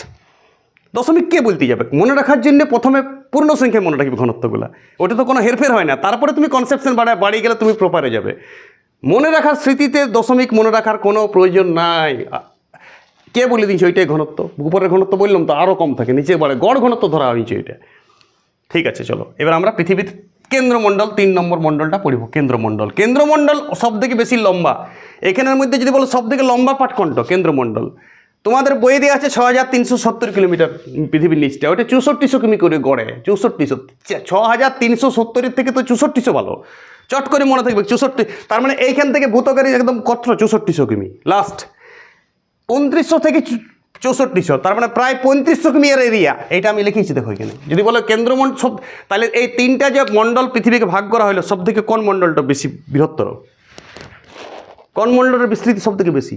দশমিক কে বলতে যাবে? মনে রাখার জন্য প্রথমে পূর্ণ সংখ্যায় মনে রাখবে ঘনত্বগুলো, ওটা তো কোনো হেরফের হয় না। তারপরে তুমি কনসেপশন বাড়িয়ে গেলে তুমি প্রপারে যাবে। মনে রাখার স্মৃতিতে দশমিক মনে রাখার কোনো প্রয়োজন নাই। কে বলে দিয়েছে ওইটাই ঘনত্ব? উপরের ঘনত্ব বললাম তো আরও কম থাকে, নিচে বাড়ে, গড় ঘনত্ব ধরা হয়েছে ওইটা। ঠিক আছে, চলো এবার আমরা পৃথিবীর কেন্দ্রমণ্ডল 3 নম্বর মণ্ডলটা পড়ব। কেন্দ্রমণ্ডল সব থেকে বেশি লম্বা। এখানের মধ্যে যদি বলো সব থেকে লম্বা পাট কোনটা? কেন্দ্রমণ্ডল। তোমাদের বইয়ে দেওয়া আছে 6370 কিলোমিটার পৃথিবীর নিচটা, ওটা 6400 কিমি করে গড়ে। 6400, 6370 থেকে তো 6400 ভালো, চট করে মনে থাকবে 64। তার মানে এইখান থেকে ভূতকারী একদম কত? 6400 কিমি লাস্ট। 2900 থেকে 6400, তার মানে প্রায় 3500 কিমি এর এরিয়া। এটা আমি লিখেছি দেখো এখানে। যদি বলো কেন্দ্রমণ্ডল সব, তাহলে এই 3টা যে মণ্ডল পৃথিবীকে ভাগ করা হলো, সব থেকে কোন মণ্ডলটা বেশি বৃহত্তর? কোন মণ্ডলের বিস্তৃতি সব থেকে বেশি?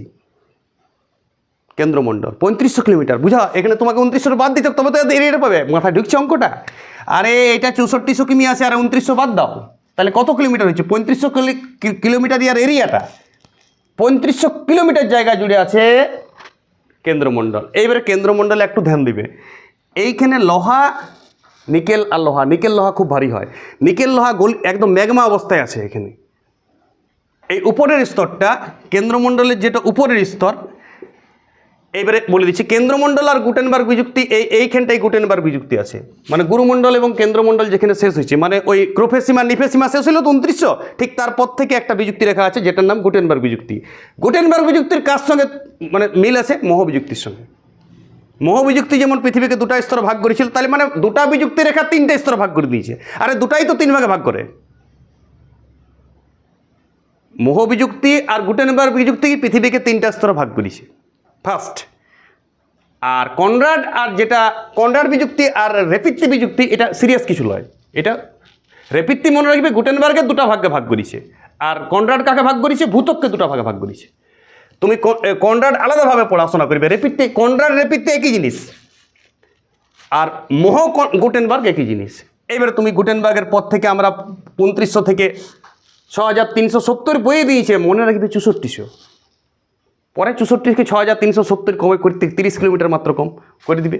কেন্দ্রমণ্ডল। 3500 কিলোমিটার। বুঝা? এখানে তোমাকে 2900 বাদ দিতে, তবে তো এরিয়াটা পাবে। মাথায় ঢুকছে অঙ্কটা? আরে এটা 6400 কিমি আছে, আর 2900 বাদ দাও, তাহলে কত কিলোমিটার হচ্ছে? 3500 কিলোমিটার ইয়ার এরিয়াটা। 3500 কিলোমিটার জায়গা জুড়ে আছে কেন্দ্রমণ্ডল। এইবারে কেন্দ্রমণ্ডলে একটু ধ্যান দিবে। এইখানে লোহা, নিকেল আর লোহা, নিকেল লোহা খুব ভারী হয়। নিকেল লোহা একদম ম্যাগমা অবস্থায় আছে এখানে। এই উপরের স্তরটা কেন্দ্রমণ্ডলের যেটা উপরের স্তর। এইবারে বলে দিচ্ছি, কেন্দ্রমণ্ডল আর গুটেনবার্গ বিযুক্তি, এইখানটাই গুটেনবার্গ বিযুক্তি আছে। মানে গুরুমণ্ডল এবং কেন্দ্রমণ্ডল যেখানে শেষ হয়েছে, মানে ওই ক্রোফেসীমা নিফেসীমা শেষ হলো তো 2900, ঠিক তারপর থেকে একটা বিযুক্তি রেখা আছে যেটার নাম গুটেনবার্গ বিযুক্তি। গুটেনবার্গ বিযুক্তির কার সঙ্গে মানে মিল আছে? মোহ বিযুক্তির সঙ্গে। মোহ বিযুক্তি যেমন পৃথিবীকে 2টা স্তরে ভাগ করেছিল, তাহলে মানে 2টা বিযুক্তি রেখা 3টে স্তরে ভাগ করে দিয়েছে। আরে 2টাই তো 3 ভাগে ভাগ করে। মোহ বিযুক্তি আর গুটেনবার্গ বিযুক্তি পৃথিবীকে 3টা স্তরে ভাগ করেছে ফার্স্ট। আর কনরাড আর যেটা কনরাড বিযুক্তি আর রেপিত্তি বিযুক্তি, এটা সিরিয়াস কিছু নয়। এটা রেপিত্তি মনে রাখবে গুটেনবার্গের 2টা ভাগে ভাগ করেছে, আর কনরাড কাকে ভাগ করেছে? ভূত্বককে 2টা ভাগে ভাগ করেছে। তুমি কনরাড আলাদাভাবে পড়াশোনা করবে। রেপিত্তি, কনরাড রেপিত্তি একই জিনিস, আর মোহ গুটেনবার্গ একই জিনিস। এইবারে তুমি গুটেনবার্গের পর থেকে আমরা 2900 থেকে 6370 বইয়ে দিয়েছে, মনে রাখবে 6400। পরে 64 থেকে 6370 কমে করতে 30 কিলোমিটার মাত্র কম করে দিবে।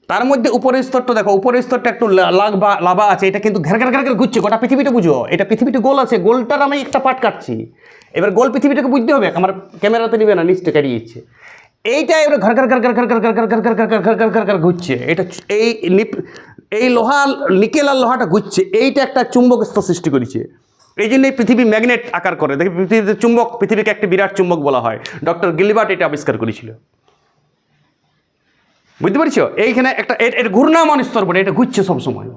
তার মধ্যে উপরের স্তরটা দেখো, উপরের স্তরটা একটু লাভা আছে। এটা কিন্তু ঘের ঘুরছে, গোটা পৃথিবীটা বুঝো। এটা পৃথিবীটা গোল আছে, গোলটার আমি একটা পার্ট কাটছি। এবার গোল পৃথিবীটাকে বুঝতে হবে, আমার ক্যামেরাতে নিবে না, নিচটা কাটিয়ে দিচ্ছে। এইটা এবার ঘর ঘুরছে। এটা এই লোহা, নিকেল আর লোহাটা ঘুরছে। এইটা একটা চুম্বক স্তর সৃষ্টি করেছে। এই জন্যই পৃথিবী ম্যাগনেট আকার করে। দেখি পৃথিবীতে চুম্বক, পৃথিবীকে একটি বিরাট চুম্বক বলা হয়। ডক্টর গিলবার্ট এটা আবিষ্কার করেছিল। বুঝতে পারছো? এইখানে একটা এর ঘূর্ণায়মান স্তর বলে, এটা ঘুরছে সবসময়।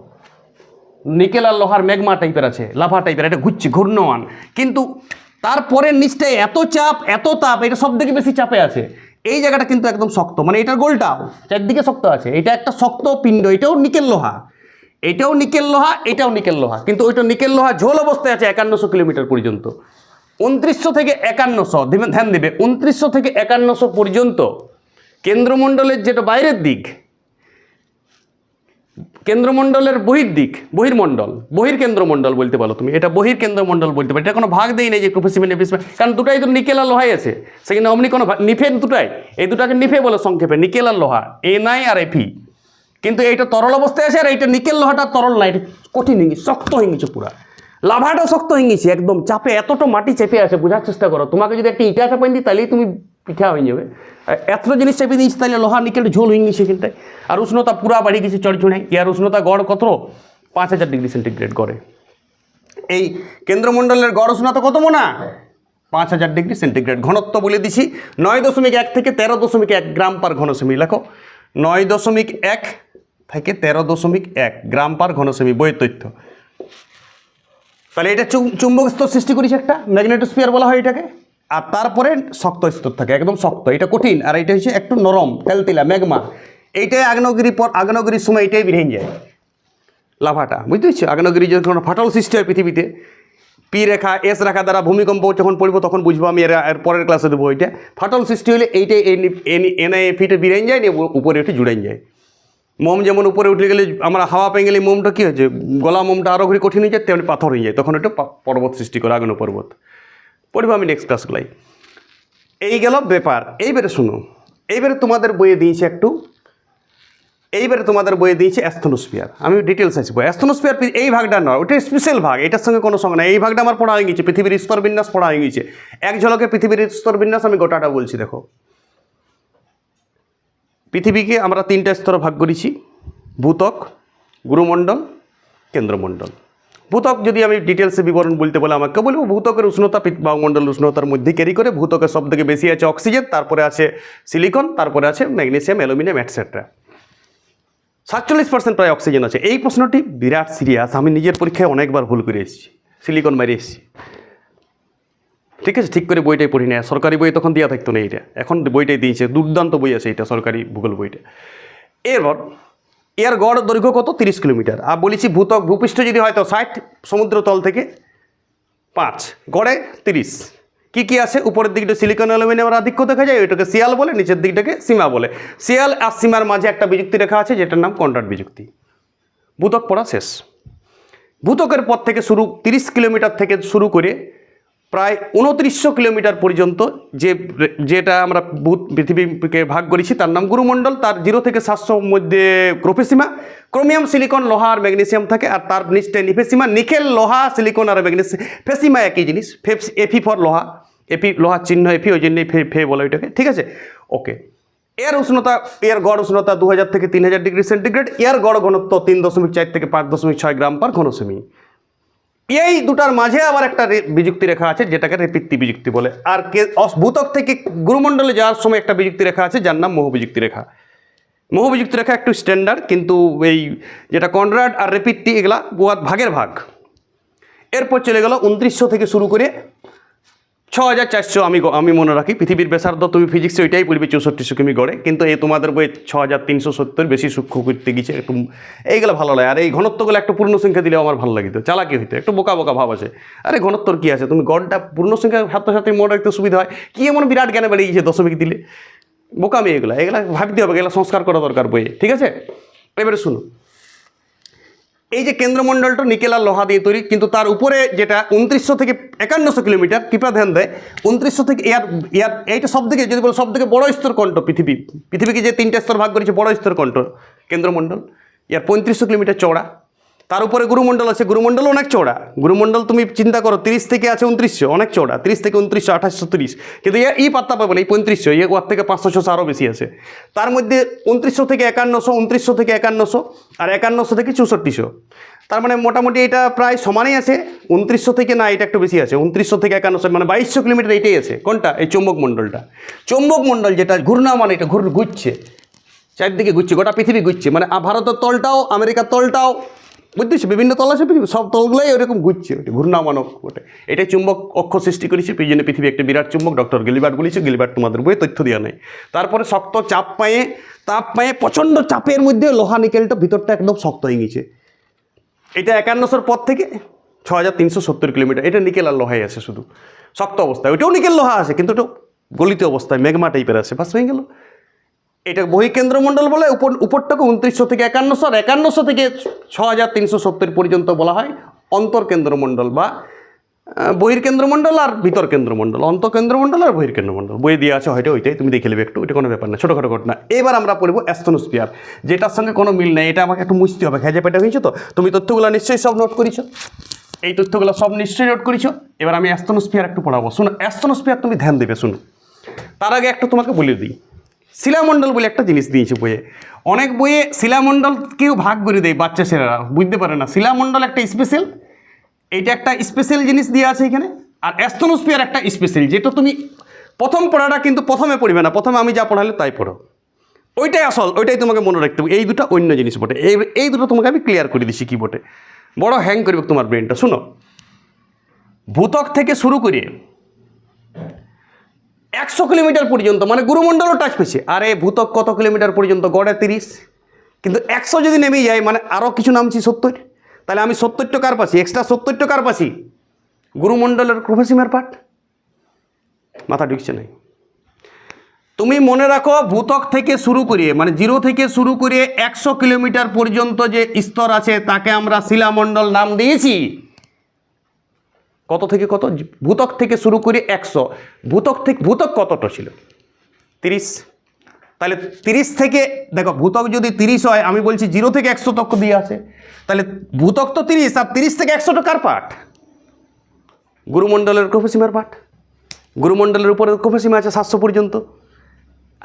নিকেল আর লোহার ম্যাগমা টাইপের আছে, লাভা টাইপের, এটা ঘুরছে ঘূর্ণমান। কিন্তু তারপরে নিচটায় এত চাপ, এত তাপ, এটা সব থেকে বেশি চাপে আছে। এই জায়গাটা কিন্তু একদম শক্ত, মানে এটার গোলটাও চারদিকে শক্ত আছে। এটা একটা শক্ত পিণ্ড, এটাও নিকেল লোহা, এটাও নিকেল লোহা, এটাও নিকেল লোহা। কিন্তু ওইটা নিকেল লোহা ঝোল অবস্থায় আছে 5100 কিলোমিটার পর্যন্ত। 2900 থেকে 5100, ধ্যান দেবে, 2900 থেকে 5100 পর্যন্ত কেন্দ্রমণ্ডলের যেটা বাইরের দিক, কেন্দ্রমণ্ডলের বহির্দিক, বহির্মণ্ডল, বহির্কেন্দ্রমণ্ডল বলতে পারো তুমি। এটা বহির্কেন্দ্রমণ্ডল বলতে পারো। এটা কোনো ভাগ দেই নেই যে ক্রোফেসীমা নিফেসীমা, কারণ দুটাই তো নিকেল আর লোহাই আছে। সেখানে অমনি কোনো নিফে, দুটাই, এই দুটাকে নিফে বলে সংক্ষেপে, নিকেল আর লোহা, নাই আর এফি। কিন্তু এইটা তরল অবস্থায় আছে, আর এইটা নিকেল লোহাটা তরল না, এটা কঠিন হয়ে গেছে, শক্ত হয়ে গেছে পুরা। লাভাটা শক্ত হয়ে গেছে একদম, চাপে এতটা মাটি চেপে আছে। বোঝার চেষ্টা করো, তোমাকে যদি একটা ইটা চাপাই দিই তাহলেই তুমি পিঠা হয়ে যাবে। এত জিনিস চেপে দিয়েছি, তাহলে লোহা নিকেল ঝোল হয়ে গেছে এখানটায়। আর উষ্ণতা পুরা বাড়িয়ে গেছে চড়ছুড়ে। ইয়ার উষ্ণতা গড় কত? 5000 ডিগ্রি সেন্টিগ্রেড গড়ে। এই কেন্দ্রমণ্ডলের গড় উষ্ণতা কত মোনা? 5000 degree centigrade. ঘনত্ব বলে দিছি 9.1 থেকে 13.1 গ্রাম পার ঘন সেমি। লেখো 9.1 থেকে 13.1 গ্রাম পার ঘন সেমি, বইয়ের তথ্য। তাহলে এটা চুম্বক স্তর সৃষ্টি করেছে, একটা ম্যাগনেটোস্ফিয়ার বলা হয় এটাকে। আর তারপরে শক্ত স্তর থাকে, একদম শক্ত, এটা কঠিন। আর এটা হচ্ছে একটু নরম, তেলতেলা, ম্যাগমা। এইটাই আগ্নেয়গিরির সময় এটাই বেরিয়ে যায় লাভাটা। বুঝতে পারছো? আগ্নেয়গিরি যখন ফাটল সৃষ্টি হয় পৃথিবীতে, পি রেখা, এস রেখা দ্বারা ভূমিকম্প যখন পড়বো তখন বুঝবো, আমি এর পরের ক্লাসে দেবো। এইটা ফাটল সৃষ্টি হলে এইটাই এনআইএফিটা বেরিয়ে যায়, নিয়ে উপরে একটু জুড়ে যায়। মোম যেমন উপরে উঠে গেলে আমরা হাওয়া পেয়ে গেলে মোমটা কী হয়েছে, গলা মোমটা আরও ঘুরে কঠিন হয়ে যায়, তেমনি পাথর হয়ে যায়, তখন এটা পর্বত সৃষ্টি করে, আগুন পর্বত। পড়বো আমি নেক্সট ক্লাসগুলাই। এই গেল ব্যাপার। এইবারে শুনো, এইবারে তোমাদের বইয়ে দিয়েছে অ্যাস্থনোস্ফিয়ার। আমি ডিটেলস আসবো। অ্যাস্থনোস্ফিয়ার এই ভাগটা নয়, ওটা স্পেশাল ভাগ, এটার সঙ্গে কোনো সঙ্গে না। এই ভাগটা আমার পড়া হয়ে গেছে, পৃথিবীর স্তরবিন্যাস পড়া হয়ে গেছে। এক ঝলকে পৃথিবীর স্তরবিন্যাস আমি গোটাটা বলছি। দেখো, পৃথিবীকে আমরা 3টা স্তরে ভাগ করেছি: ভূত্বক, গুরুমণ্ডল, কেন্দ্রমণ্ডল। ভূত্বক যদি আমি ডিটেলসে বিবরণ বলতে বলে আমাকে বলবো, ভূত্বকের উষ্ণতা বায়ুমণ্ডল উষ্ণতার মধ্যে ক্যারি করে। ভূত্বকের সব থেকে বেশি আছে অক্সিজেন, তারপরে আছে সিলিকন, তারপরে আছে ম্যাগনেসিয়াম, অ্যালুমিনিয়াম, এটসেট্রা। 47% প্রায় অক্সিজেন আছে। এই প্রশ্নটি বিরাট সিরিয়াস, আমি নিজের পরীক্ষায় অনেকবার ভুল করে এসেছি, সিলিকন মারি এসেছি। ঠিক আছে, ঠিক করে বইটাই পড়ি না, সরকারি বই তখন দেওয়া থাকতো না এইটা, এখন বইটাই দিয়েছে, দুর্দান্ত বই আছে এটা, সরকারি ভূগোল বইটা। এরপর এর গড় দৈর্ঘ্য কত? 30 কিলোমিটার। আর বলেছি ভূত্বক ভূপৃষ্ঠ যদি হয় তো 60, সমুদ্র তল থেকে 5, গড়ে 30। কী কী আছে? উপরের দিকটা সিলিকন অ্যালুমিনিয়ামের আধিক্য দেখা যায়, ওইটাকে সিয়াল বলে, নিচের দিকটাকে সীমা বলে। সিয়াল আর সীমার মাঝে একটা বিযুক্তি রেখা আছে, যেটার নাম কন্ট্রাস্ট বিযুক্তি। ভূত্বক পড়া শেষ। ভূত্বকের পথ থেকে শুরু 30 কিলোমিটার থেকে শুরু করে প্রায় 2900 কিলোমিটার পর্যন্ত যেটা আমরা পৃথিবীকে ভাগ করেছি তার নাম গুরুমণ্ডল। তার 0 থেকে 700 মধ্যে ক্রোফেসীমা, ক্রোমিয়াম, সিলিকন, লোহা আর ম্যাগনেসিয়াম থাকে। আর তার নিচটায় নিফেসীমা, নিকেল, লোহা, সিলিকন আর ম্যাগনেসিয়াম। ফেসিমা একই জিনিস, এফি ফর লোহা, এফি লোহার চিহ্ন, এফি, ওই জন্যই ফে বলে ওইটাকে। ঠিক আছে, ওকে। এর গড় উষ্ণতা 2000 থেকে 3000 ডিগ্রি সেন্টিগ্রেড। এর গড় ঘনত্ব 3.4 থেকে 5.6 গ্রাম পার ঘনসেমি। এই দুটার মাঝে আবার একটা বিযুক্তি রেখা আছে, যেটাকে রেপিত্তি বিযুক্তি বলে। আর ভূত্বক থেকে গুরুমণ্ডলে যাওয়ার সময় একটা বিযুক্তি রেখা আছে, যার নাম মোহ বিযুক্তি রেখা। মোহ বিযুক্তি রেখা একটু স্ট্যান্ডার্ড, কিন্তু এই যেটা কনরাড আর রেপিত্তি, এগুলা ভাগের ভাগ। এরপর চলে গেল 2900 থেকে শুরু করে 6400। আমি মনে রাখি পৃথিবীর ব্যাসার্ধ, তুমি ফিজিক্সে ওইটাই পড়বে 6400 কিমি গড়ে, কিন্তু এই তোমাদের বই 6370, বেশি সূক্ষ্ম করতে গেছে একটু। এইগুলো ভালো লাগে। আর এই ঘনত্বগুলো একটু পূর্ণ সংখ্যা দিলেও আমার ভালো লাগিত, চালাকি হইতো, একটু বোকা বোকা ভাব আছে। আরে ঘনত্বর কী আছে, তুমি গড়টা পূর্ণ সংখ্যা ছাত্রছাত্রী মনে রাখতে সুবিধা হয়। কি এমন বিরাট জ্ঞানে বেড়ে গিয়েছে দশমিক দিলে? বোকামি এগুলো ভাবতে হবে, এগুলো সংস্কার করা দরকার বইয়ে। ঠিক আছে, এবারে শুনো, এই যে কেন্দ্রমণ্ডলটা নিকেল আর লোহা দিয়ে তৈরি, কিন্তু তার উপরে যেটা 2900 থেকে 5100 কিলোমিটার, কৃপা ধ্যান দেয়, 2900 থেকে এইটা সব থেকে, যদি বলো সব থেকে বড় স্তর কণ্ঠ পৃথিবীকে যে 3টা স্তর ভাগ করেছে, বড় স্তর কণ্ঠ কেন্দ্রমণ্ডল। 3500 কিলোমিটার চওড়া। তার উপরে গুরুমণ্ডল আছে, গুরুমণ্ডল অনেক চওড়া। গুরুমণ্ডল তুমি চিন্তা করো, 30 থেকে আছে 2900, অনেক চওড়া। 30 থেকে 2900, 2830, কিন্তু এই পাত্তা পাবে না, এই 3500, ওর থেকে 500-600 আরও বেশি আছে। তার মধ্যে 2900 থেকে 5100, 2900 থেকে 5100, আর 5100 থেকে 6400। তার মানে মোটামুটি এটা প্রায় সমানই আছে। 2900 থেকে না, এটা একটু বেশি আছে, 2900 থেকে 5100, মানে 2200 কিলোমিটার এইটাই আছে। কোনটা? এই চৌম্বক মণ্ডলটা। চৌম্বক মণ্ডল যেটা ঘূর্ণায়মান, এটা ঘুরছে, চারদিকে ঘুরছে, গোটা পৃথিবী ঘুরছে। মানে ভারতের তলটাও, আমেরিকার তলটাও, বুঝতেছি, বিভিন্ন তল আছে পৃথিবী, সব তলগুলোই ওরকম ঘুরছে, ঘূর্ণায়মান ওটা। এটাই চুম্বক অক্ষ সৃষ্টি করেছে। এই জন্য পৃথিবী একটা বিরাট চুম্বক। ডক্টর গিলবার্ট বলেছে, গিলবার্ট তোমাদের বইয়ে তথ্য দেওয়া নেই। তারপরে শক্ত তাপ পায়ে প্রচণ্ড চাপের মধ্যে লোহা নিকেলটা ভিতরটা একদম শক্ত হয়ে গেছে। এটা 5100 পর থেকে 6370 কিলোমিটার, এটা নিকেল আর লোহাই আছে শুধু শক্ত অবস্থায়। ওইটাও নিকেল লোহা আছে, কিন্তু ওটা গলিত অবস্থায় ম্যাগমা টাইপের আছে, বাস হয়ে গেল। এটা বহিঃকেন্দ্রমণ্ডল বলে। উপরটাকে 2900 থেকে 5100, আর 5100 থেকে 6370 পর্যন্ত বলা হয় অন্তর্কেন্দ্রমণ্ডল বা বহির্কেন্দ্রমণ্ডল আর ভিতর কেন্দ্রমণ্ডল। অন্তঃকেন্দ্রমণ্ডল আর বহির্কেন্দ্রমণ্ডল বইয়ে দিয়ে আছে, হয়তো ওইটাই তুমি দেখে নেবে একটু, ওইটা কোনো ব্যাপার না, ছোটোখাটো ঘটনা। এবার আমরা পড়বো অ্যাস্থনোস্ফিয়ার, যেটার সঙ্গে কোনো মিল নেই। এটা আমাকে একটু মুছতে হবে, খেজে পেটে হয়েছে তো। তুমি তথ্যগুলো নিশ্চয়ই সব নোট করেছো, এই তথ্যগুলো সব নিশ্চয়ই নোট করেছো। এবার আমি অ্যাস্থনোস্ফিয়ার একটু পড়াবো, শোনো। অ্যাস্থনোস্ফিয়ার তুমি ধ্যান দেবে, শুনো। তার আগে একটু তোমাকে বলে দিই, শিলামণ্ডল বলে একটা জিনিস দিয়েছে বইয়ে। অনেক বইয়ে শিলামণ্ডল কেউ ভাগ করে দেয়, বাচ্চা ছেলেরা বুঝতে পারে না। শিলামণ্ডল একটা স্পেশাল, এইটা একটা স্পেশাল জিনিস দিয়ে আছে এখানে। আর অ্যাস্থনোস্ফিয়ার একটা স্পেশাল, যেটা তুমি প্রথম পড়াটা কিন্তু প্রথমে পড়বে না, প্রথমে আমি যা পড়ালে তাই পড়ো। ওইটাই আসল, ওইটাই তোমাকে মনে রাখতে হবে। এই দুটো অন্য জিনিস বটে, এই দুটো তোমাকে আমি ক্লিয়ার করে দিচ্ছি কী বটে, বড় হ্যাং করবে তোমার ব্রেনটা। শুনো, ভূত্বক থেকে শুরু করে 100 কিলোমিটার পর্যন্ত, মানে গুরুমণ্ডলও টাচ পেয়েছে। আর এই ভূত্বক কত কিলোমিটার পর্যন্ত? গড়ে 30, কিন্তু 100 যদি নেমে যায়, মানে আরও কিছু নামছি 70, তাহলে আমি 70 কার পাচ্ছি, এক্সট্রা 70 কার পাচ্ছি? গুরুমণ্ডলের ক্রোফেসিমার পার্ট। মাথা ঢুকছে নাই। তুমি মনে রাখো ভূত্বক থেকে শুরু করে মানে 0 থেকে শুরু করে 100 কিলোমিটার পর্যন্ত যে স্তর আছে তাকে আমরা শিলামণ্ডল নাম দিয়েছি। কত থেকে কত? ভূত্বক থেকে শুরু করে 100। ভূত্বক কতটা ছিল? 30। তাহলে 30 থেকে দেখো ভূত্বক যদি 30 হয়, আমি বলছি 0 থেকে 100 তক দিয়ে আছে, তাহলে ভূত্বক তো 30, আর 30 থেকে 100টা কার পাঠ? গুরুমণ্ডলের ক্রোফোসীমার পাঠ। গুরুমণ্ডলের উপরে ক্রোফোসীমা আছে 700 পর্যন্ত।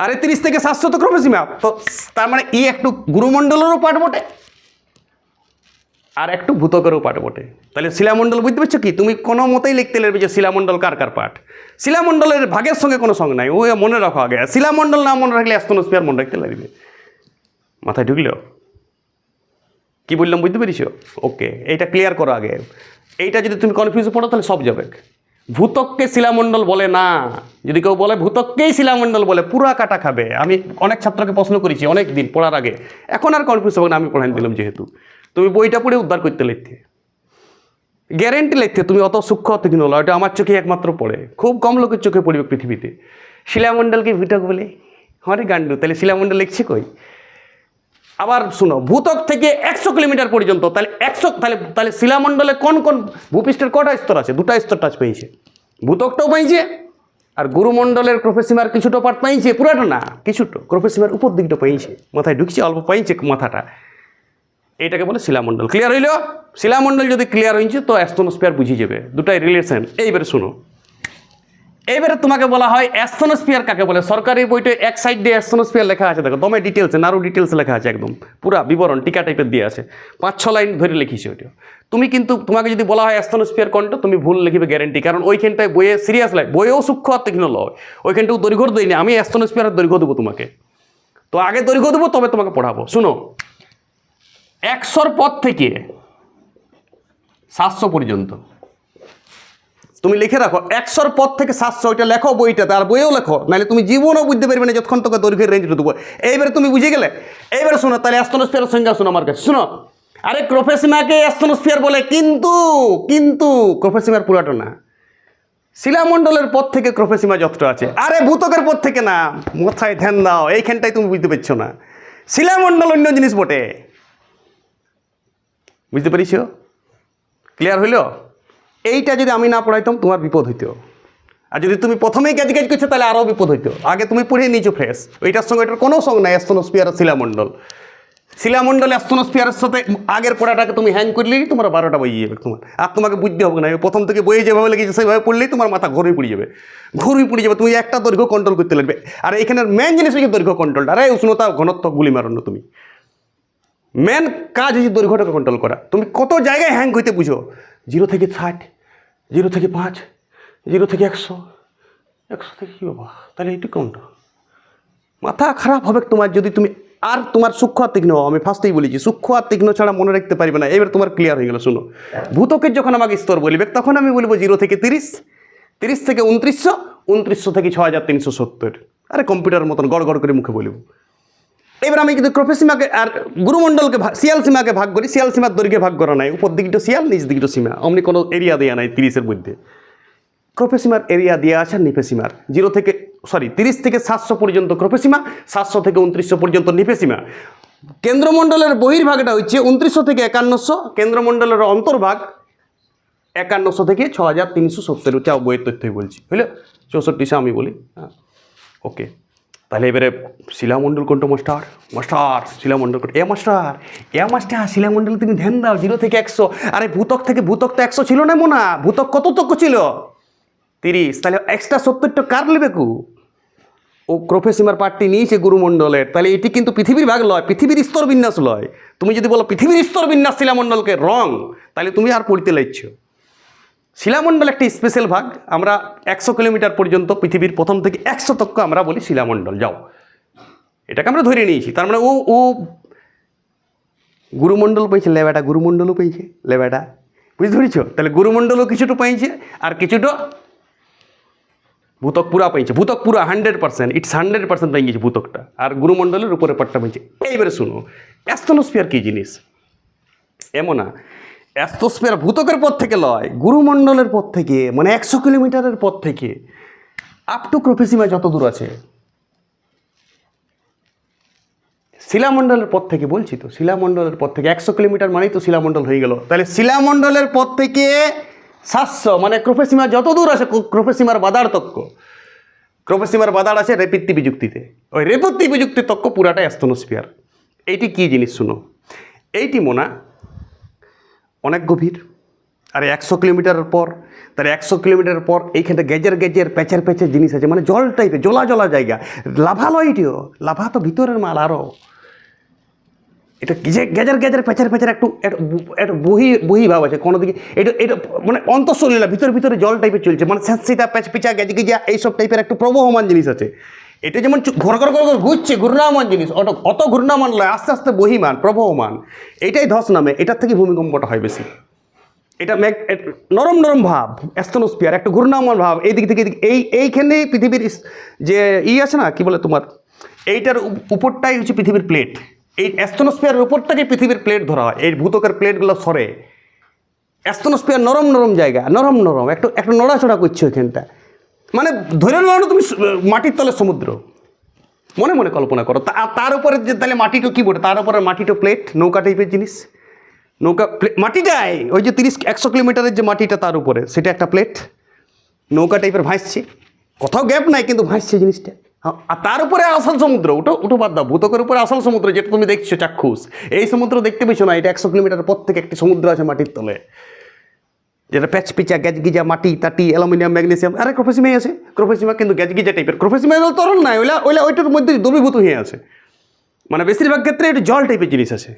আরে 30 থেকে 700 তো ক্রোফোসীমা, তো তার মানে একটু গুরুমণ্ডলেরও পাঠ বটে আর একটু ভূত্বকেরও পাঠ বটে। তাহলে শিলামণ্ডল বুঝতে পারছো কি? তুমি কোনো মতেই লিখতে পারবে যে শিলামণ্ডল কার কার পাঠ। শিলামণ্ডলের ভাগের সঙ্গে কোনো সঙ্গে নাই, ও মনে রাখো আগে। শিলামণ্ডল না মনে রাখলে অ্যাস্ট্রোস্ফিয়ার মনে রাখতে লাগবে। মাথায় ঢুকলো? কি বললাম বুঝতে পেরেছো? ওকে, এইটা ক্লিয়ার করো আগে। এইটা যদি তুমি কনফিউজে পড়ো তাহলে সব যাবে। ভূত্বককে শিলামণ্ডল বলে না। যদি কেউ বলে ভূত্বককেই শিলামণ্ডল বলে, পুরা কাটা খাবে। আমি অনেক ছাত্রকে প্রশ্ন করেছি অনেক দিন পড়ার আগে, এখন আর কনফিউজ হবে না, আমি পড়াই দিলাম। যেহেতু তুমি বইটা পড়ে উদ্ধার করতে লিখতে, গ্যারেন্টি লিখতে তুমি অত সূক্ষ্ম অত কিনো, এটা আমার চোখে একমাত্র পড়ে, খুব কম লোকের চোখে পড়বে পৃথিবীতে। শিলামণ্ডলকে ভূত্বক বলে? হরে গান্ডু, তাহলে শিলামণ্ডল লিখছে কই? আবার শুনো, ভূত্বক থেকে 100 কিলোমিটার পর্যন্ত, তাহলে 100 তাহলে শিলামণ্ডলে কোন কোন ভূপৃষ্ঠের কটা স্তর আছে? 2টা স্তর টাচ পেয়েছে, ভূত্বকটাও পাইছে আর গুরুমণ্ডলের ক্রোফোসীমার কিছুটা পার্ট পাইছে, পুরাটা না কিছুটা, ক্রোফোসীমার উপর দিকটা পাইছে, মাথায় ঢুকছে অল্প পাইছে মাথাটা। এইটাকে বলে শিলামণ্ডল। ক্লিয়ার হইল? শিলামণ্ডল যদি ক্লিয়ার হয়েছে তো অ্যাস্ট্রোস্ফিয়ার বুঝিয়ে যাবে, দুটাই রিলেশন। এইবারে শুনো, এইবারে তোমাকে বলা হয় অ্যাস্ট্রোস্ফিয়ার কাকে বলে। সরকারি বইতে এক সাইড দিয়ে অ্যাস্ট্রোস্ফিয়ার লেখা আছে, দেখো দমে ডিটেলসে, নারু ডিটেলসে লেখা আছে, একদম পুরা বিবরণ টিকা টাইপের দিয়ে আছে, 5-6 লাইন ধরে লিখিছে ওইটা। তুমি কিন্তু তোমাকে যদি বলা হয় অ্যাস্ট্রোস্ফিয়ার কোনটা, তুমি ভুল লিখিবে গ্যারেন্টি, কারণ ওইখানটায় বইয়ে সিরিয়াস লাগে, বইয়েও সূক্ষ্ম আর তীক্ষ্ণ লয়, ওইখানটাও দৈর্ঘ্য দিইনি আমি, অ্যাস্ট্রোস্ফিয়ারের দৈর্ঘ্য দেবো তোমাকে। তো আগে দৈর্ঘ্য দেবো তবে তোমাকে পড়াবো। শুনো, 100 পদ থেকে 700 পর্যন্ত তুমি লিখে রাখো। 100 পদ থেকে 700, ওইটা লেখো বইটাতে, আর বইয়েও লেখো, নাহলে তুমি জীবনও বুঝতে পারবে না যতক্ষণ তোকে দৈর্ঘ্যের রেঞ্জটা দেবো। এইবারে তুমি বুঝে গেলে? এইবারে শোনো, তাহলে অ্যাস্ট্রোস্ফিয়ারের সংজ্ঞা শোনো আমার কাছে। শোনো, আরে ক্রোফোসীমাকে অ্যাস্ট্রোস্ফিয়ার বলে, কিন্তু ক্রোফোসীমার পুরাটা না। শিলামণ্ডলের পথ থেকে ক্রোফোসীমা যতটা আছে, আরে ভূত্বকের পথ থেকে না। মাথায় ধ্যান দাও, এইখানটাই তুমি বুঝতে পারছো না। শিলামণ্ডল অন্য জিনিস বটে, বুঝতে পেরেছ? ক্লিয়ার হইল? এইটা যদি আমি না পড়াইতাম তোমার বিপদ হইতো, আর যদি তুমি প্রথমেই কাজ করছো তাহলে আরও বিপদ হইতো। আগে তুমি পড়ে নিয়েছো ফ্রেশ, ওইটার সঙ্গে এটার কোনো সঙ্গ নাই। অ্যাস্ট্রোস্ফিয়ার আর শিলামণ্ডল অ্যাস্ট্রোস্ফিয়ারের সাথে আগের পড়াটাকে তুমি হ্যাং করলেই তোমার 12টা বেজে যাবে তোমার, আর তোমাকে বুঝতে হবে না। প্রথম থেকে বইয়ে যেভাবে লেগেছে সেইভাবে পড়লেই তোমার মাথা ঘুরিয়ে পড়ে যাবে। তুমি একটা দৈর্ঘ্য কন্ট্রোল করতে লাগবে। আর এখানের মেন জিনিস হচ্ছে দৈর্ঘ্য কন্ট্রোলটা। আরে উষ্ণতা ঘনত্ব গুলি মারানো, তুমি মেন কাজ হচ্ছে দৈর্ঘ্যটাকে কন্ট্রোল করা। তুমি কত জায়গায় হ্যাং হইতে বুঝো, 0 থেকে 60, 0 থেকে 5, 0 থেকে 100, 100 থেকে কি বাবা, তাহলে এইটু কোনটা? মাথা খারাপ হবে তোমার যদি তুমি, আর তোমার সূক্ষ্ম আর তীক্ষ্ণ, আমি ফার্স্টেই বলেছি সূক্ষ্ম আর তীক্ষ্ণ ছাড়া মনে রাখতে পারবে না। এবার তোমার ক্লিয়ার হয়ে গেল। শুনো, ভূত্বকের যখন আমাকে স্তর বলবে তখন আমি বলবো 0 থেকে 30, 30 থেকে 2900, 2900 থেকে 6370। আরে কম্পিউটার মতন গড় গড় করে মুখে বলবো। এবার আমি কিন্তু ক্রোফোসীমাকে আর গুরুমণ্ডলকে শিয়াল সীমাকে ভাগ করি। শিয়াল সীমার দৈর্ঘ্যে ভাগ করা নাই, উপর দিকটা শিয়াল, নিচ দিকটা সীমা, অমনি কোনো এরিয়া দেওয়া নাই 30-এর মধ্যে। ক্রোফোসীমার এরিয়া দেওয়া আছে নিফেসীমার। 30 থেকে 700 পর্যন্ত ক্রোফোসীমা, 700 থেকে 2900 পর্যন্ত নিফেসীমা। কেন্দ্রমণ্ডলের বহির্ভাগটা হচ্ছে 2900 থেকে 5100, কেন্দ্রমণ্ডলের অন্তর্ভাগ 5100 থেকে 6370। চাও বইয়ের তথ্যই বলছি, বুঝলে? 64 আমি বলি। হ্যাঁ, ওকে। তাহলে এবারে শিলামণ্ডল কোনটা মাস্টার? শিলামণ্ডল কোনটা? মাস্টার শিলামণ্ডল তুমি ধ্যান দাও। 0 থেকে 100, আরে ভূত্বক তো 100 ছিল না মোনা, ভূত্বক কত তক ছিল? 30। তাহলে এক্সট্রা 70টা কার নেবে কু? ও ক্রোফোসীমার পার্টটি নিয়েছে গুরুমণ্ডলের। তাহলে এটি কিন্তু পৃথিবীর ভাগ লয়, পৃথিবীর স্তর বিন্যাস লয়। তুমি যদি বলো পৃথিবীর স্তর বিন্যাস শিলামণ্ডলকে, রং, তাহলে তুমি আর পড়তে লাগছো। শিলামণ্ডল একটি স্পেশাল ভাগ। আমরা 100 কিলোমিটার পর্যন্ত পৃথিবীর প্রথম থেকে 100 তক আমরা বলি শিলামণ্ডল। যাও, এটাকে আমরা ধরে নিয়েছি। তার মানে ও গুরুমণ্ডল পেয়েছে, লেবাটা গুরুমণ্ডলও পেয়েছে, লেবাটা, বুঝতে পেরেছ? তাহলে গুরুমণ্ডলও কিছুটা পাইছে আর কিছুটা ভূত্বক পুরা পাইছে। ভূত্বক পুরা 100%, ইটস 100% পাই গেছে ভূত্বকটা, আর গুরুমণ্ডলের উপরে পাটটা পাইছে। এইবারে শুনো, অ্যাস্ট্রোস্ফিয়ার কী জিনিস? এমন না, অ্যাস্ট্রোস্ফিয়ার ভূত্বকের পথ থেকে লয়, গুরুমণ্ডলের পথ থেকে, মানে 100 কিলোমিটারের পথ থেকে আপ টু ক্রোফোসীমা যত দূর আছে শিলামণ্ডলের পথ থেকে বলছি তো, শিলামণ্ডলের পথ থেকে 100 কিলোমিটার মানেই তো শিলামণ্ডল হয়ে গেল। তাহলে শিলামণ্ডলের পথ থেকে 700 মানে ক্রোফেসীমা যত দূর আছে, ক্রোফেসীমার বাদার তক্ক, ক্রোফেসীমার বাদার আছে রেপিত্তি বিযুক্তিতে, ওই রেপিত্তি বিযুক্তি তক্ক পুরাটাই অ্যাস্তনোস্ফিয়ার। এইটি কী জিনিস শুনো, এইটি মোনা অনেক গভীর, আর 100 কিলোমিটারের পর, তাহলে 100 কিলোমিটার পর এইখানটা গেজের প্যাচের জিনিস আছে, মানে জল টাইপের জলা জায়গা, লাভা লয় এটিও, লাভা তো ভিতরের মাল আরও, এটা গেজের প্যাচের একটু একটু বহি ভাব আছে কোনো দিকে, এটা মানে অন্তঃসলীলা ভিতরে জল টাইপের চলছে, মানে স্যাঁতসিতা পিচা গেজা এইসব টাইপের একটু প্রবহমান জিনিস আছে। এটা যেমন ঘর ঘুরছে ঘূর্ণায়মান জিনিস, অত ঘূর্ণায়মান নয়, আস্তে আস্তে বহিমান প্রবহমান, এইটাই ধস নামে, এটার থেকে ভূমিকম্পটা হয় বেশি। এটা নরম ভাব অ্যাস্তনোস্ফিয়ার, একটা ঘূর্ণায়মান ভাব, এই দিক থেকে এইখানেই পৃথিবীর যে আছে না কি বলে তোমার, এইটার উপরটাই হচ্ছে পৃথিবীর প্লেট, এই অ্যাস্তনোস্ফিয়ারের উপরটাকে পৃথিবীর প্লেট ধরা হয়, এই ভূত্বকের প্লেটগুলো সরে, অ্যাস্তনোস্ফিয়ার নরম জায়গা, নরম একটু নড়াচড়া করছে ওইখানটা, মানে ধরে নাও তুমি মাটির তলে সমুদ্র, মনে কল্পনা করো, তার উপরে যে তাহলে মাটিটা কী বলে, তার উপরে মাটিটা প্লেট, নৌকা টাইপের জিনিস, নৌকা মাটিটাই ওই যে 100 কিলোমিটারের যে মাটিটা তার উপরে, সেটা একটা প্লেট, নৌকা টাইপের ভাসছে, কোথাও গ্যাপ নাই কিন্তু ভাসছে জিনিসটা, আর তার উপরে আসল সমুদ্র, ওটো বাদ দাও, ভূত্বকের উপরে আসল সমুদ্র যেটা তুমি দেখছো চাক্ষুষ, এই সমুদ্র দেখতে পেছো না, এটা 100 কিলোমিটার পর থেকে একটি সমুদ্র আছে মাটির তলে, যেটা প্যাচপিচা গ্যাজগিজা মাটি টাটি অ্যালুমিনিয়াম ম্যাগনেসিয়াম, আরে ক্রোফেসিমাই আছে, ক্রোফেসিমা কিন্তু গ্যাজগিজা টাইপের, ক্রোফেসিমা তরল নাই, ওইটার মধ্যে দ্রবীভূত হয়ে আছে, মানে বেশিরভাগ ক্ষেত্রে এটা জল টাইপের জিনিস আছে।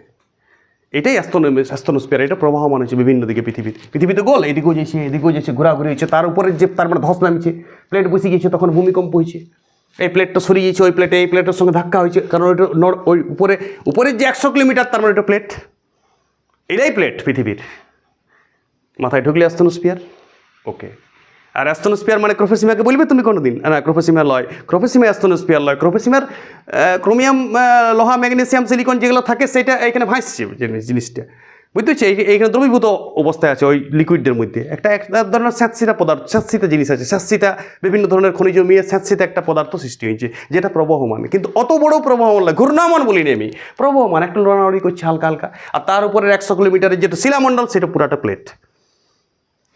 এটাই অ্যাস্তনোস্ফিয়ার, এটা প্রবাহমান হচ্ছে বিভিন্ন দিকে পৃথিবীতে গোল, এদিকেও যেছে ঘোরাঘুরি হয়েছে, তার উপরে যে তার মানে ধস নামছে, প্লেট বসে গিয়েছে, তখন ভূমিকম্প হয়েছে, এই প্লেটটা সরিয়ে গিয়েছে, ওই প্লেটে এই প্লেটের সঙ্গে ধাক্কা হয়েছে, কারণ ওইটা ওই উপরের যে 100 কিলোমিটার তার মানে ওটা প্লেট, এটাই প্লেট পৃথিবীর মাথায় ঢুকলে অ্যাস্তনোস্ফিয়ার। ওকে, আর অ্যাস্তনোস্ফিয়ার মানে ক্রোফেসিমাকে বলবে তুমি কোনো দিন না, ক্রোফেসিমা লয়, ক্রোফেসিমা অ্যাস্তনোস্ফিয়ার লয়, ক্রোফেসিমার ক্রোমিয়াম লোহা ম্যাগনেসিয়াম সিলিকন যেগুলো থাকে সেটা এখানে ভাসছে জিনিসটা, বুঝতে পারছি, এইখানে দ্রবীভূত অবস্থায় আছে ওই লিকুইডের মধ্যে, একটা ধরনের স্যাঁতসিতা পদার্থ, স্যাঁতসিতা জিনিস আছে, স্যাঁতসিতা বিভিন্ন ধরনের খনিজ মিয়ে স্যাঁতসিতা একটা পদার্থ সৃষ্টি হয়েছে, যেটা প্রবহমান, কিন্তু অত বড় প্রবহমান নয়, ঘূর্ণায়মান বলিনি আমি, প্রবহমান একটা লড়াড়ি করছে হালকা, আর তার উপরে 100 কিলোমিটারের যেটা শিলামণ্ডল, সেটা পুরাটা প্লেট।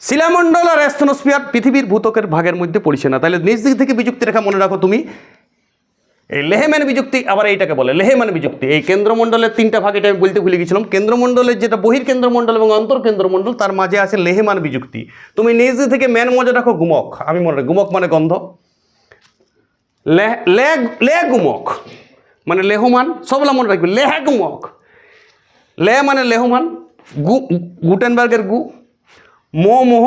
শিলামণ্ডল আর অ্যাস্তনোস্ফিয়ার পৃথিবীর ভূত্বকের ভাগের মধ্যে পড়ছে না, তাহলে নিজ দিক থেকে বিযুক্তি রেখা মনে রাখো তুমি, এই লেহেম্যান বিযুক্তি, আবার এইটাকে বলে লেহেম্যান বিযুক্তি। এই কেন্দ্রমণ্ডলের 3টা ভাগ, এটা আমি বলতে ভুলে গেছিলাম, কেন্দ্রমণ্ডলের যেটা বহির্কেন্দ্রমণ্ডল এবং অন্তর্কেন্দ্রমণ্ডল, তার মাঝে আছে লেহেম্যান বিযুক্তি। তুমি নিজ দিক থেকে ম্যান মজা রাখো গুমক, আমি মনে রাখি গুমক মানে গন্ধ, লে গুমক মানে লেহমান, সবলা মনে রাখবে, লেহা গুমক, লে মানে লেহমান, গুটেনবার্গের গু, মোহ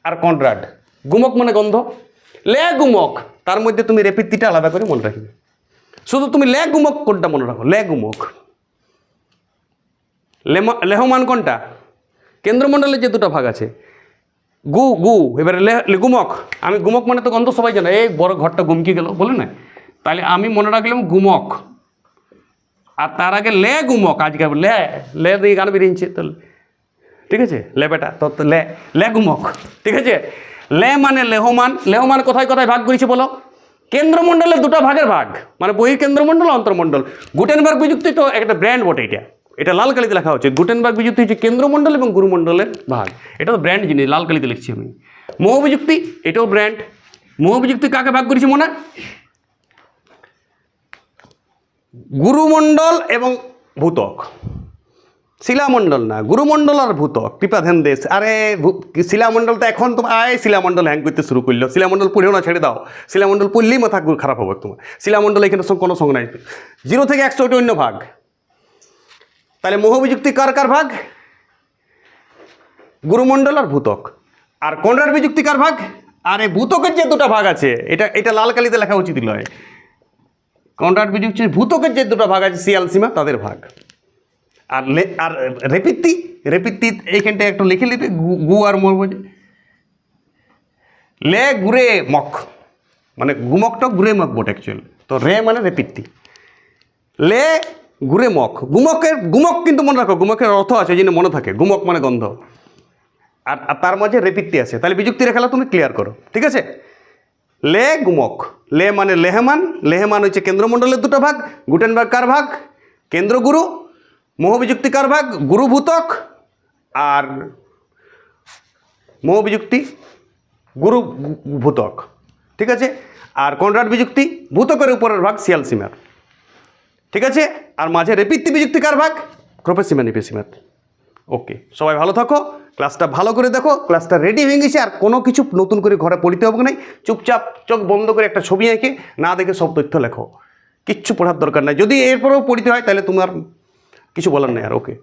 আর কনরাড, গুমক মানে গন্ধ, লে গুমক, তার মধ্যে তুমি রেপিত্তিটা আলাদা করে মনে রাখবে, শুধু তুমি লে গুমক কোনটা মনে রাখো, লে গুমক, লেহমান কোনটা, কেন্দ্রমণ্ডলের যে দুটো ভাগ আছে, গু এবারে গুমক, আমি গুমক মানে তো গন্ধ সবাই জানে, এই বড় ঘরটা গুমকি গেল বলে না, তাহলে আমি মনে রাখলাম গুমক, আর তার আগে লে গুমক, আজকে লে দিয়ে গান বেরিয়েছে তো, ঠিক আছে, লে বেটা তো লে গুমক, ঠিক আছে, লে মানে লেহমান কোথায় ভাগ করেছে বলো, কেন্দ্রমণ্ডলের দুটো ভাগের ভাগ, মানে বহির্কেন্দ্রমণ্ডল অন্তর্মণ্ডল। গুটেনবার্গ বিযুক্তি তো একটা ব্র্যান্ড বটে, এটা লাল কালিতে লেখা হচ্ছে, গুটেনবার্গ বিযুক্তি হচ্ছে কেন্দ্রমণ্ডল এবং গুরুমণ্ডলের ভাগ, এটা তো ব্র্যান্ড জিনিস, লাল কালিতে লিখছি আমি। মোহ বিযুক্তি, এটাও ব্র্যান্ড। মোহ বিযুক্তি কাকে ভাগ করেছি মনে, গুরুমণ্ডল এবং ভূত্বক, শিলামণ্ডল না, গুরুমণ্ডল আর ভূত্বক, কৃপা ধ্যান দেশ। আরে শিলামণ্ডল তো এখন তোমার শিলামণ্ডল হ্যাং করতে শুরু করলো, শিলামণ্ডল পড়েও না, ছেড়ে দাও, শিলামণ্ডল পড়লেই মাথা খারাপ হবে তোমার, শিলামণ্ডল এখানে কোনো সঙ্গ নাই, 0 থেকে 100 ওটা অন্য ভাগ। তাহলে মোহ বিযুক্তি কার ভাগ, গুরুমণ্ডল আর ভূত্বক। আর কনরাড বিযুক্তি কার ভাগ, আর এই ভূত্বকের যে দুটো ভাগ আছে, এটা লাল কালিতে লেখা উচিত নয়, কনরাড বিযুক্তি ভূত্বকের যে দুটো ভাগ আছে শিয়াল সীমা, তাদের ভাগ। আর রেপিত্তি এইখানটায় একটু লিখে নিতে, গু আর মোর বোঝে, লে গুরে মক, মানে গুমকটা গুরে মক বটে অ্যাকচুয়ালি, তো রে মানে রেপিত্তি, লে গুরে মক, গুমক কিন্তু মনে রাখো, গুমকের অর্থ আছে, এই জন্য মনে থাকে, গুমক মানে গন্ধ, আর তার মাঝে রেপিত্তি আছে, তাহলে বিযুক্তি রেখালা তুমি ক্লিয়ার করো, ঠিক আছে। লে গুমক, লে মানে লেহমান হচ্ছে কেন্দ্রমণ্ডলের দুটো ভাগ, গুটেনবার্গ কার ভাগ, কেন্দ্রগুরু, মোহবিযুক্তি কারভাগ, গুরুভূতক আর মোহবিযুক্তি গুরুভূতক, ঠিক আছে। আর কনরাড বিযুক্তি ভূতকের উপরের ভাগ সিয়ালসিমার, ঠিক আছে। আর মাঝে রেপিত্তি বিযুক্তি কারভাগ ক্রোপেসিমা নিপেসিমার। ওকে, সবাই ভালো থাকো, ক্লাসটা ভালো করে দেখো, ক্লাসটা রেডি হয়ে গেছে, আর কোনো কিছু নতুন করে ঘরে পড়িতে হবে না। চুপচাপ চোখ বন্ধ করে একটা ছবি এঁকে না দেখে সব তথ্য লেখো, কিচ্ছু পড়ার দরকার নাই। যদি এরপরেও পড়িতে হয় তাহলে তোমার কিছু বলার নেই আর। ওকে।